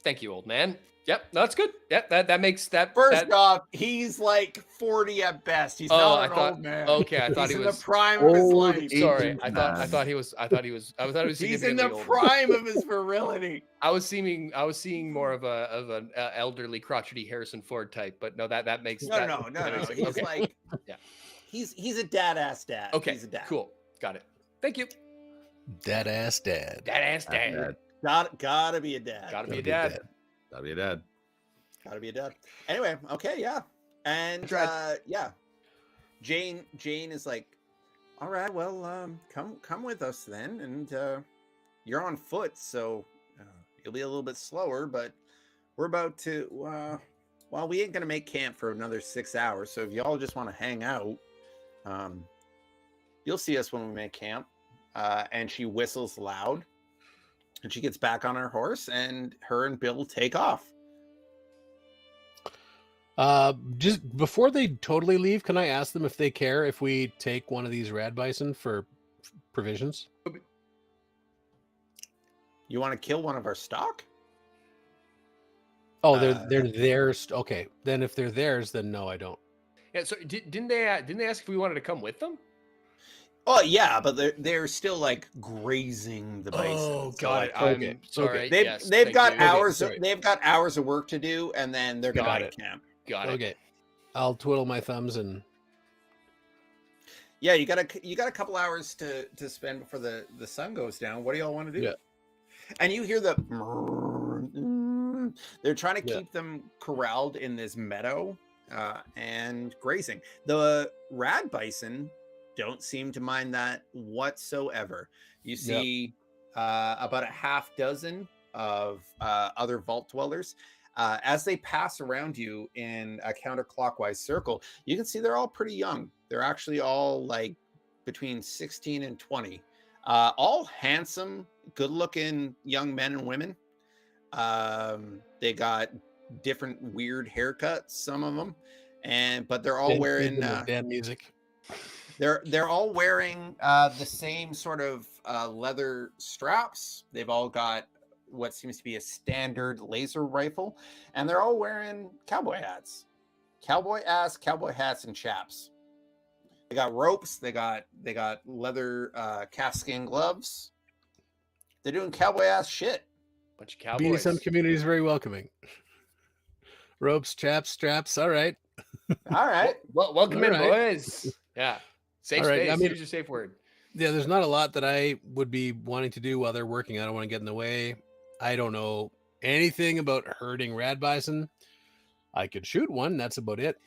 Thank you, old man. Yep, that's good. Yep, that makes that. First off, he's like 40 at best. He's not an old man. Okay, I thought he's he in was the prime of his life. Sorry, I thought he was. He's in the prime of his virility. I was seeing more of an elderly, crotchety Harrison Ford type, but no, that makes no. He's okay. like, yeah, he's a dad-ass dad. Okay, he's a dad. Cool, got it. Thank you. Dad-ass dad. Dad-ass dad. Gotta be a dad. Gotta be a dad. Gotta be a dad. Gotta be a dad. Anyway, okay, yeah. And yeah. Jane is like, all right, well, come with us then. And you're on foot, so you'll be a little bit slower, but we're about to well, we ain't gonna make camp for another 6 hours. So if y'all just want to hang out, you'll see us when we make camp. And she whistles loud. And she gets back on her horse, and her and Bill take off. Just before they totally leave, can I ask them if they care if we take one of these rad bison for provisions? You want to kill one of our stock? Oh, they're theirs. Okay, then if they're theirs, then no, I don't. Yeah. So didn't they ask if we wanted to come with them? Oh yeah, but they're still like grazing the bison. Oh, so, got it. Okay. I'm sorry. They've got hours. Okay, they've got hours of work to do, and then they're gonna go to camp. Got it. Okay, I'll twiddle my thumbs and. Yeah, you got a couple hours to spend before the sun goes down. What do y'all want to do? Yeah. And you hear the. They're trying to keep them corralled in this meadow and grazing. The rad bison don't seem to mind that whatsoever. You see about a half dozen of other vault dwellers. As they pass around you in a counterclockwise circle, you can see they're all pretty young. They're actually all like between 16 and 20. All handsome, good-looking young men and women. They got different weird haircuts, some of them, but they're all wearing damn music. They're all wearing the same sort of leather straps. They've all got what seems to be a standard laser rifle, and they're all wearing cowboy hats, cowboy hats, and chaps. They got ropes. They got leather calfskin gloves. They're doing cowboy ass shit. Bunch of cowboys. BDSM community is very welcoming. Ropes, chaps, straps. All right. All right. Well, welcome in, right. boys. Yeah. Safe All right, space. I mean- Use your safe word. Yeah, there's not a lot that I would be wanting to do while they're working. I don't want to get in the way. I don't know anything about herding rad bison. I could shoot one. That's about it.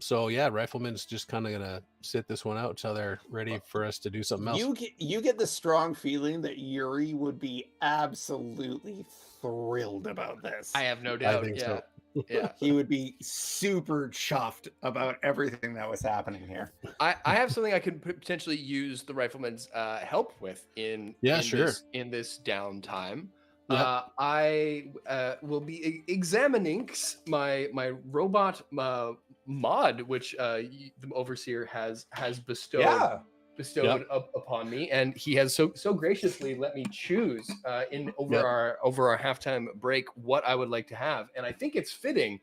So yeah, Rifleman's just kind of gonna sit this one out until they're ready for us to do something else. You get the strong feeling that Yuri would be absolutely thrilled about this. I have no doubt. think yeah. so. Yeah. He would be super chuffed about everything that was happening here. I have something I could potentially use the Rifleman's help with in sure. this downtime. Yeah. I will be examining my robot mod, which the overseer has bestowed upon me, and he has so graciously let me choose over our halftime break what I would like to have, and I think it's fitting,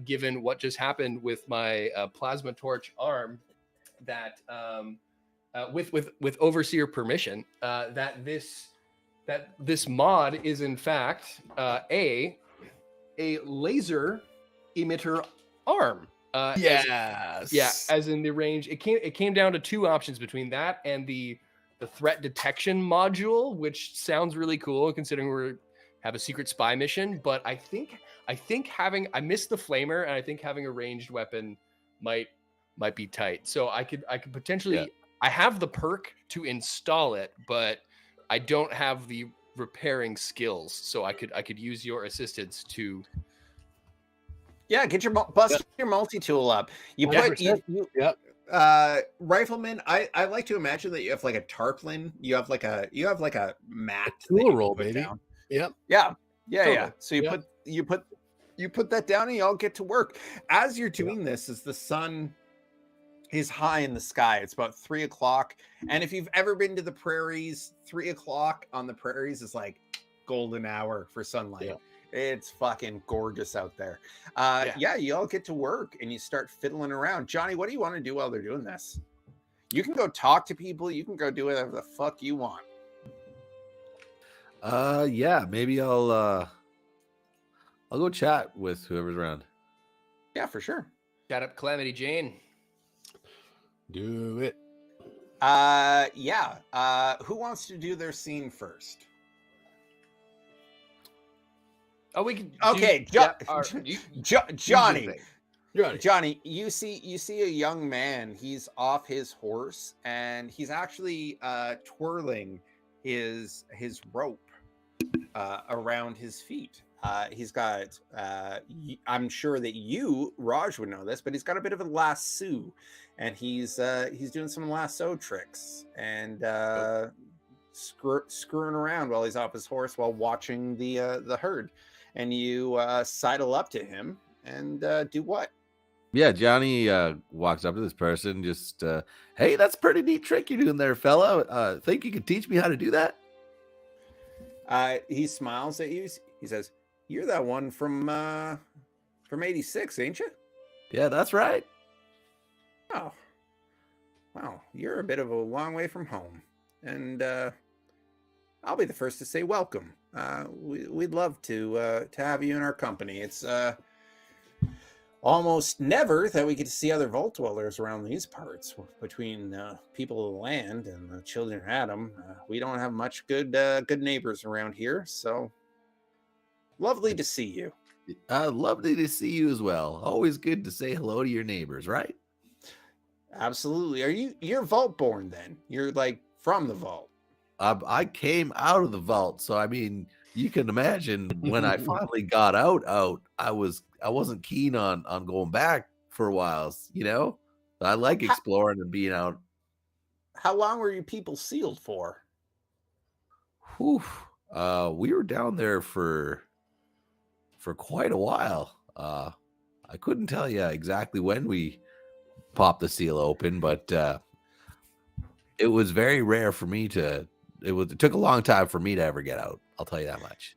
given what just happened with my plasma torch arm, that with overseer permission, that this mod is in fact a laser emitter arm. Yes. As in the range, it came down to two options between that and the threat detection module, which sounds really cool considering we have a secret spy mission. But I think I missed the flamer, and I think having a ranged weapon might be tight. So I could potentially I have the perk to install it, but I don't have the repairing skills. So I could use your assistance to. Yeah, get your your multi-tool up. Rifleman. I like to imagine that you have like a tarpaulin. You have like a mat. Tool roll, baby. Down. Yep. Yeah. Totally. So you put that down, and you all get to work. As you're doing this, as the sun is high in the sky, it's about 3:00. And if you've ever been to the prairies, 3:00 on the prairies is like golden hour for sunlight. Yeah. It's fucking gorgeous out there. You all get to work and you start fiddling around. Johnny, what do you want to do while they're doing this? You can go talk to people. You can go do whatever the fuck you want. Maybe I'll go chat with whoever's around. Yeah, for sure. Shout up Calamity Jane. Do it. Who wants to do their scene first? Oh, we can. Okay, Johnny. Johnny, you see a young man. He's off his horse, and he's actually twirling his rope around his feet. He's got. I'm sure that you, Raj, would know this, but he's got a bit of a lasso, and he's doing some lasso tricks and screwing around while he's off his horse while watching the herd. And you sidle up to him and do what? Yeah, Johnny walks up to this person, just, hey, that's a pretty neat trick you're doing there, fella. Think you could teach me how to do that? He smiles at you. He says, "You're that one from 86, ain't you?" Yeah, that's right. Oh, wow, you're a bit of a long way from home, and I'll be the first to say welcome. We'd love to have you in our company. It's almost never that we get to see other vault dwellers around these parts. Between people of the land and the children of Adam, we don't have much good neighbors around here. So lovely to see you. Lovely to see you as well. Always good to say hello to your neighbors, right? Absolutely. You're vault born then? You're like from the vault? I came out of the vault, so I mean, you can imagine when I finally got out, I wasn't keen on going back for a while, you know. I like exploring and being out how long were you people sealed for? Whew. We were down there for quite a while. I couldn't tell you exactly when we popped the seal open, but it was very rare for me to. It took a long time for me to ever get out. I'll tell you that much.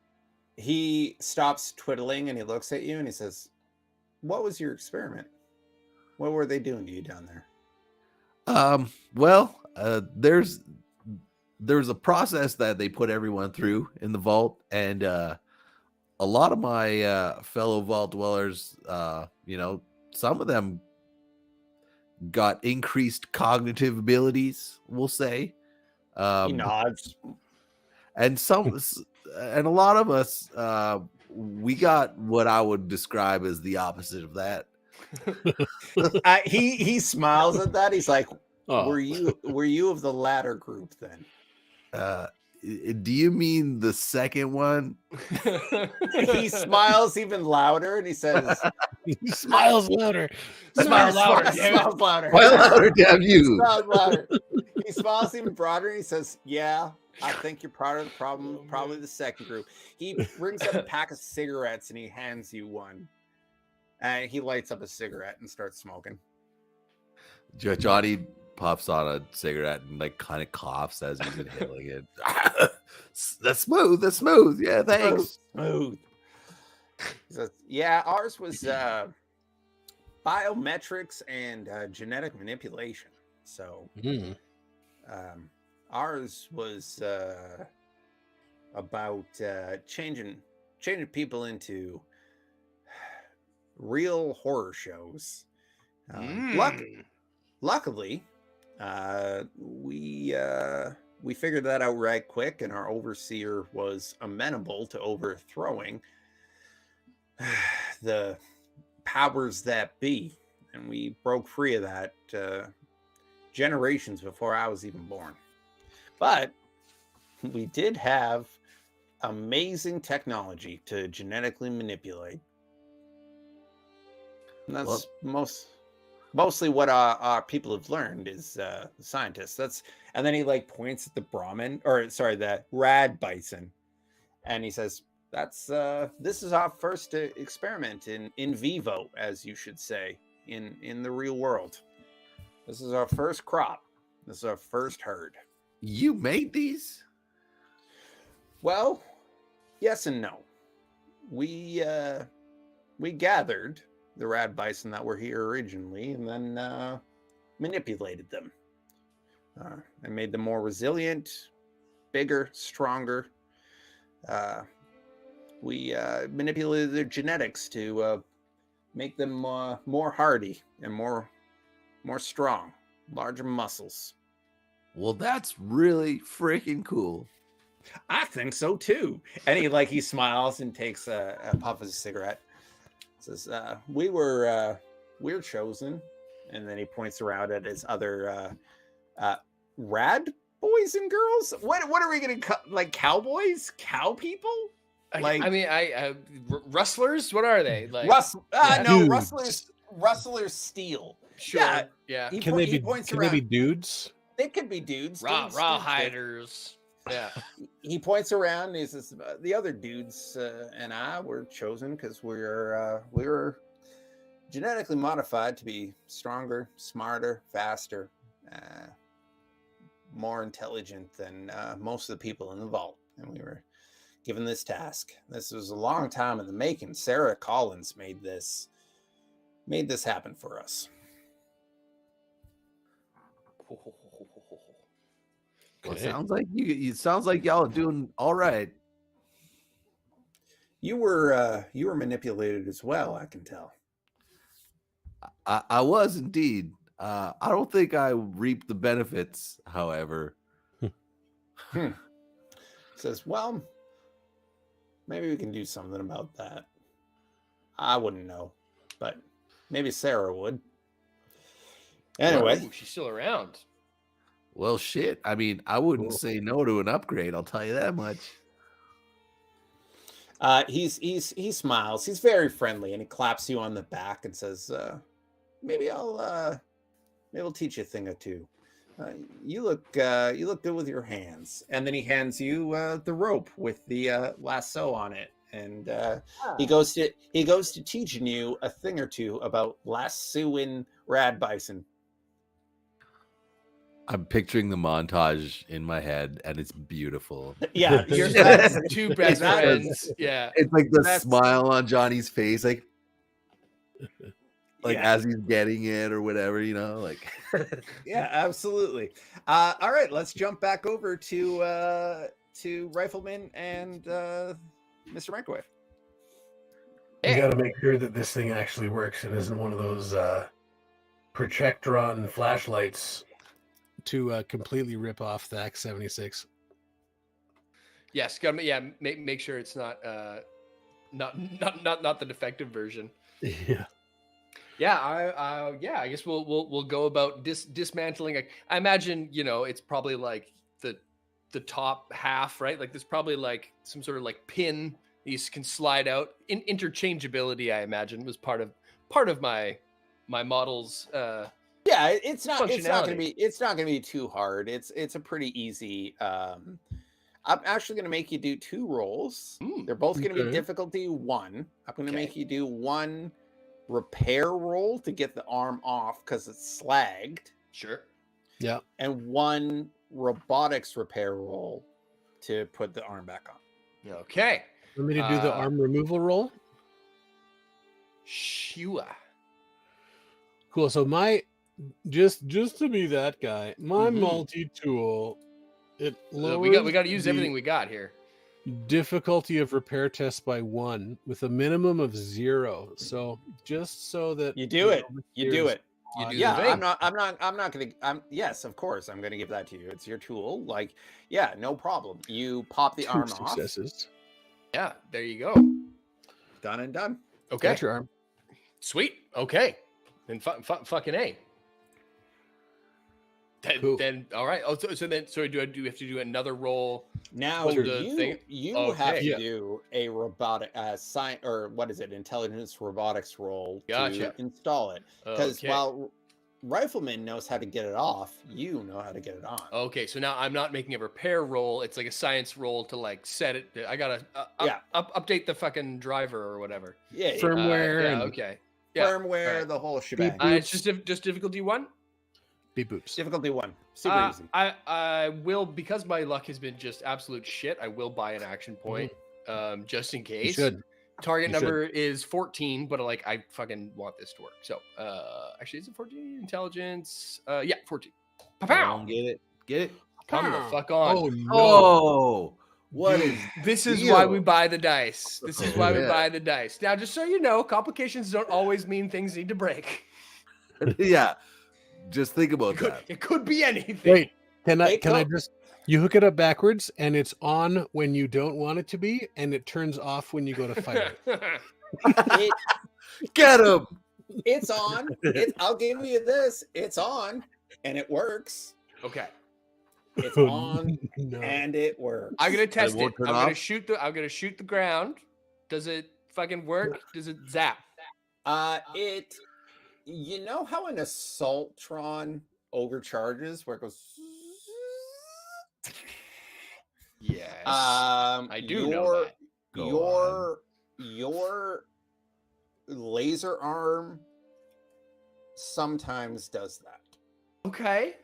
He stops twiddling and he looks at you and he says, "What was your experiment? What were they doing to you down there?" Well, there's a process that they put everyone through in the vault, and a lot of my fellow vault dwellers, some of them got increased cognitive abilities, we'll say. He nods. And a lot of us, we got what I would describe as the opposite of that. He smiles at that. He's like, Oh. were you of the latter group then? Do you mean the second one? He smiles even louder and he says, He smiles louder. Smile louder. Smiles louder. Well, louder, damn He you. smiles louder. He smiles even broader and he says, "Yeah, I think you're part of the problem, probably the second group." He brings up a pack of cigarettes and he hands you one. And he lights up a cigarette and starts smoking. Johnny puffs on a cigarette and like kind of coughs as he's inhaling it. That's smooth. That's smooth. Yeah, thanks. Smooth. He says, "Yeah, ours was biometrics and genetic manipulation. So ours was about changing people into real horror shows. Luckily, we figured that out right quick, and our overseer was amenable to overthrowing the powers that be, and we broke free of that generations before I was even born. But we did have amazing technology to genetically manipulate. And that's mostly what our people have learned is scientists. And then he like points at the the rad bison, and he says, this is our first experiment in vivo, as you should say, in the real world. This is our first crop. This is our first herd." You made these? Well, yes and no. We gathered the rad bison that were here originally, and then manipulated them and made them more resilient, bigger, stronger. We manipulated their genetics to make them more hardy and more strong, larger muscles. Well, that's really freaking cool. I think so too. And he smiles and takes a puff of his cigarette. Says, we're chosen. And then he points around at his other rad boys and girls. What are we gonna like cowboys? Cow people? Rustlers? What are they? Like no, rustlers steal. Sure. Yeah. Can they be dudes? They could be dudes. Raw hiders. Yeah. He points around and he says, "The other dudes and I were chosen because we were genetically modified to be stronger, smarter, faster, more intelligent than most of the people in the vault. And we were given this task. This was a long time in the making. Sarah Collins made this happen for us." Well, it sounds like y'all are doing all right. You were manipulated as well, I can tell. I was indeed. I don't think I reaped the benefits, however. Says, "Well, maybe we can do something about that. I wouldn't know, but maybe Sarah would." Anyway, she's still around. Well, shit. I mean, I wouldn't say no to an upgrade. I'll tell you that much. He smiles. He's very friendly, and he claps you on the back and says, "Maybe I'll teach you a thing or two. You look good with your hands. And then he hands you the rope with the lasso on it, and he goes to teaching you a thing or two about lassoing rad bison. I'm picturing the montage in my head, and it's beautiful. Yeah, That's two best friends. Yeah, It's like the smile on Johnny's face, like as he's getting it or whatever, like. Yeah, absolutely. All right, let's jump back over to Rifleman and Mr. Microwave. You got to make sure that this thing actually works and isn't one of those projectron flashlights. To completely rip off the X-76. Yes, make sure it's not the defective version. Yeah. Yeah, I guess we'll go about dismantling. I imagine it's probably like the top half, right? Like there's probably like some sort of like pin these can slide out. Interchangeability, I imagine, was part of my model's. Yeah, it's not gonna be too hard. It's a pretty easy. I'm actually gonna make you do 2 rolls. They're both gonna be difficulty 1. I'm gonna make you do 1 repair roll to get the arm off because it's slagged. Sure. Yeah. And 1 robotics repair roll to put the arm back on. Okay. Want me to do the arm removal roll? Sure. Cool. So my just to be that guy, my multi-tool, it lowers we got to use everything we got here. Difficulty of repair test by 1 with a minimum of 0. So just so that you do it. You do it. You do yeah, the thing. I'm not gonna. Yes, of course, I'm gonna give that to you. It's your tool. Like, yeah, no problem. You pop the 2 arm successes. Yeah, there you go. Done and done. Okay. Got your arm. Sweet. Okay. Then fucking A. Cool. Then all right. Oh, so do we have to do another roll? Now you have to Yeah. do a robotic intelligence robotics roll Gotcha. to install it. Because Okay. while Rifleman knows how to get it off, you know how to get it on. Okay, so now I'm not making a repair roll. It's like a science roll to like set it. I gotta update the fucking driver or whatever. Yeah, Firmware. Yeah. and Okay. Yeah. firmware, right. the whole shebang. It's just difficulty 1. Beep boops. Difficulty 1, super easy. I will, because my luck has been just absolute shit. I will buy an action point, just in case. You should. Target number is 14, but like I fucking want this to work. So, actually, is it 14? Intelligence? Yeah, 14. Pow! Get it. Come the fuck on. Oh no. Oh, what is This is deal? why we buy the dice. This is why we Yeah. buy the dice. Now, just so you know, complications don't always mean things need to break. Yeah, just think about that. It could be anything. Wait, can I Hey, just you hook it up backwards and it's on when you don't want it to be and it turns off when you go to fire it. Get him. It's on. I'll give you this. It's on, and it works. Okay. It's on, No. and it works. I'm gonna test it. won't turn I'm gonna off? shoot the ground. Does it fucking work? Does it zap? You know how an assaultron overcharges, where it goes. Yes. I do know that. Your laser arm sometimes does that Okay.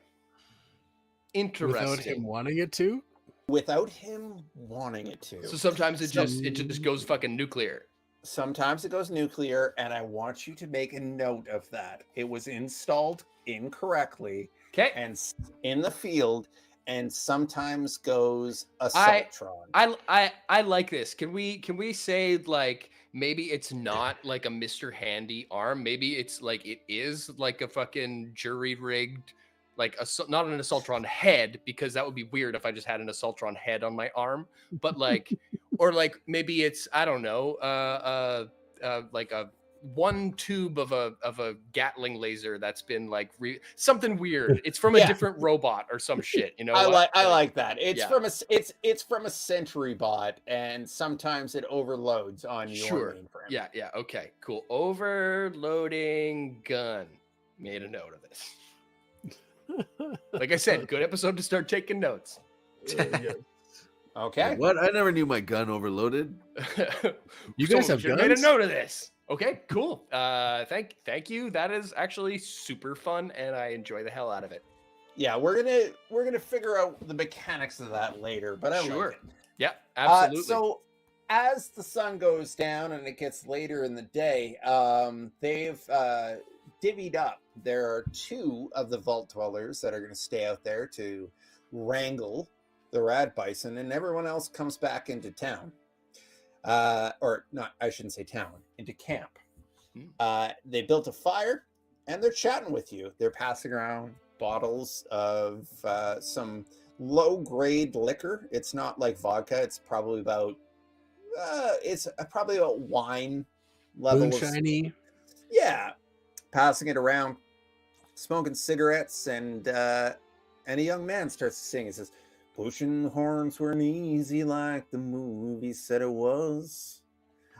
Interesting. Without him wanting it to? without him wanting it to. So sometimes it just goes fucking nuclear. Sometimes it goes nuclear, and I want you to make a note of that. It was installed incorrectly Okay. and in the field, and sometimes goes assaultron. I like this. Can we say like maybe it's not like a Mr. Handy arm? Maybe it's like it is like a fucking jury rigged, like not an assaultron head, because that would be weird if I just had an assaultron head on my arm. But like, or like maybe it's, I don't know, like a one tube of a Gatling laser that's been like something weird. It's from a different robot or some shit. You know, I like that. It's yeah. it's from a Sentry bot, and sometimes it overloads on your mainframe. Yeah. Okay. Cool. Overloading gun. Made a note of this. Like I said, good episode to start taking notes. Okay. What? I never knew my gun overloaded. You guys have should have made a guns? note of this. Okay, cool. Thank you. That is actually super fun, and I enjoy the hell out of it. Yeah, we're gonna figure out the mechanics of that later, but I like it. Yeah, absolutely. So as the sun goes down and it gets later in the day, they've divvied up. There are 2 of the vault dwellers that are going to stay out there to wrangle the rat bison, and everyone else comes back into town. Or not, I shouldn't say town, into camp. They built a fire and they're chatting with you. They're passing around bottles of some low-grade liquor. It's not like vodka. It's probably about wine level. Moonshiny. Yeah, passing it around, smoking cigarettes, and a young man starts to sing. He says, "Pushing horns weren't easy like the movie said it was.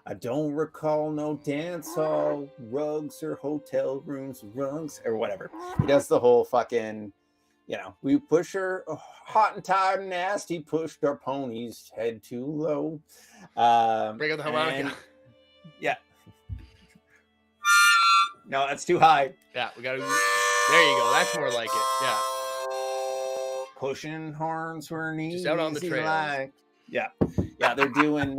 I don't recall no dance hall rugs or hotel rooms rugs," or whatever. He does the whole fucking, we push her hot and tired and nasty, pushed our pony's head too low. Break out the harmonica. Yeah. No, that's too high. Yeah, we gotta. There you go. That's more like it. Yeah. Pushing horns weren't easy. Just out on the trail. Yeah, they're doing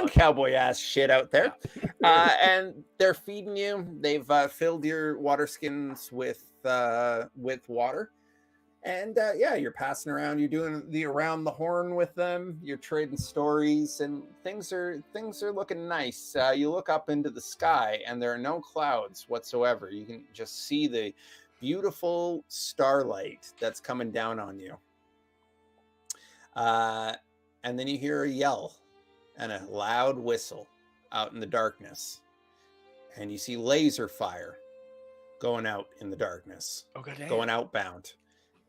cowboy ass shit out there, and they're feeding you. They've filled your water skins with water, and you're passing around. You're doing the around the horn with them. You're trading stories, and things are looking nice. You look up into the sky, and there are no clouds whatsoever. You can just see the beautiful starlight that's coming down on you. And then you hear a yell and a loud whistle out in the darkness. And you see laser fire going out in the darkness, going outbound.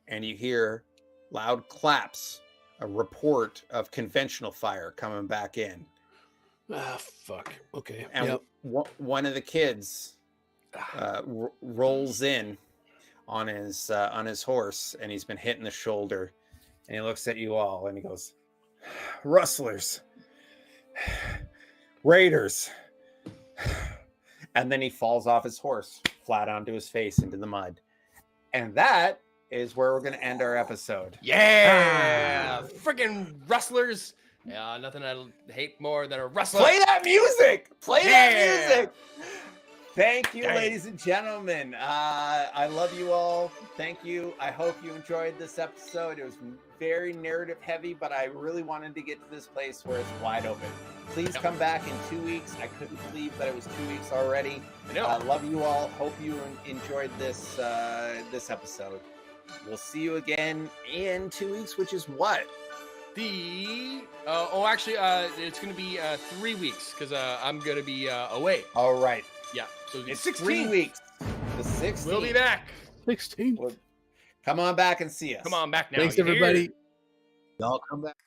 And you hear loud claps, a report of conventional fire coming back in. Ah, fuck. Okay. And one of the kids rolls in on his horse, and he's been hit in the shoulder, and he looks at you all and he goes, "Rustlers, raiders," and then he falls off his horse flat onto his face into the mud. And that is where we're going to end our episode. Yeah, freaking rustlers. Yeah, nothing I hate more than a rustler. Play that music. That music. Thank you, ladies and gentlemen. I love you all. Thank you. I hope you enjoyed this episode. It was very narrative heavy, but I really wanted to get to this place where it's wide open. Please come back in 2 weeks. I couldn't believe that it was 2 weeks already. I know. Love you all. Hope you enjoyed this episode. We'll see you again in 2 weeks, which is what? It's going to be 3 weeks because I'm going to be away. All right. Yeah. So It's 16 3 weeks. The 16th. We'll be back. 16. Come on back and see us. Come on back now. Thanks, everybody. Y'all come back.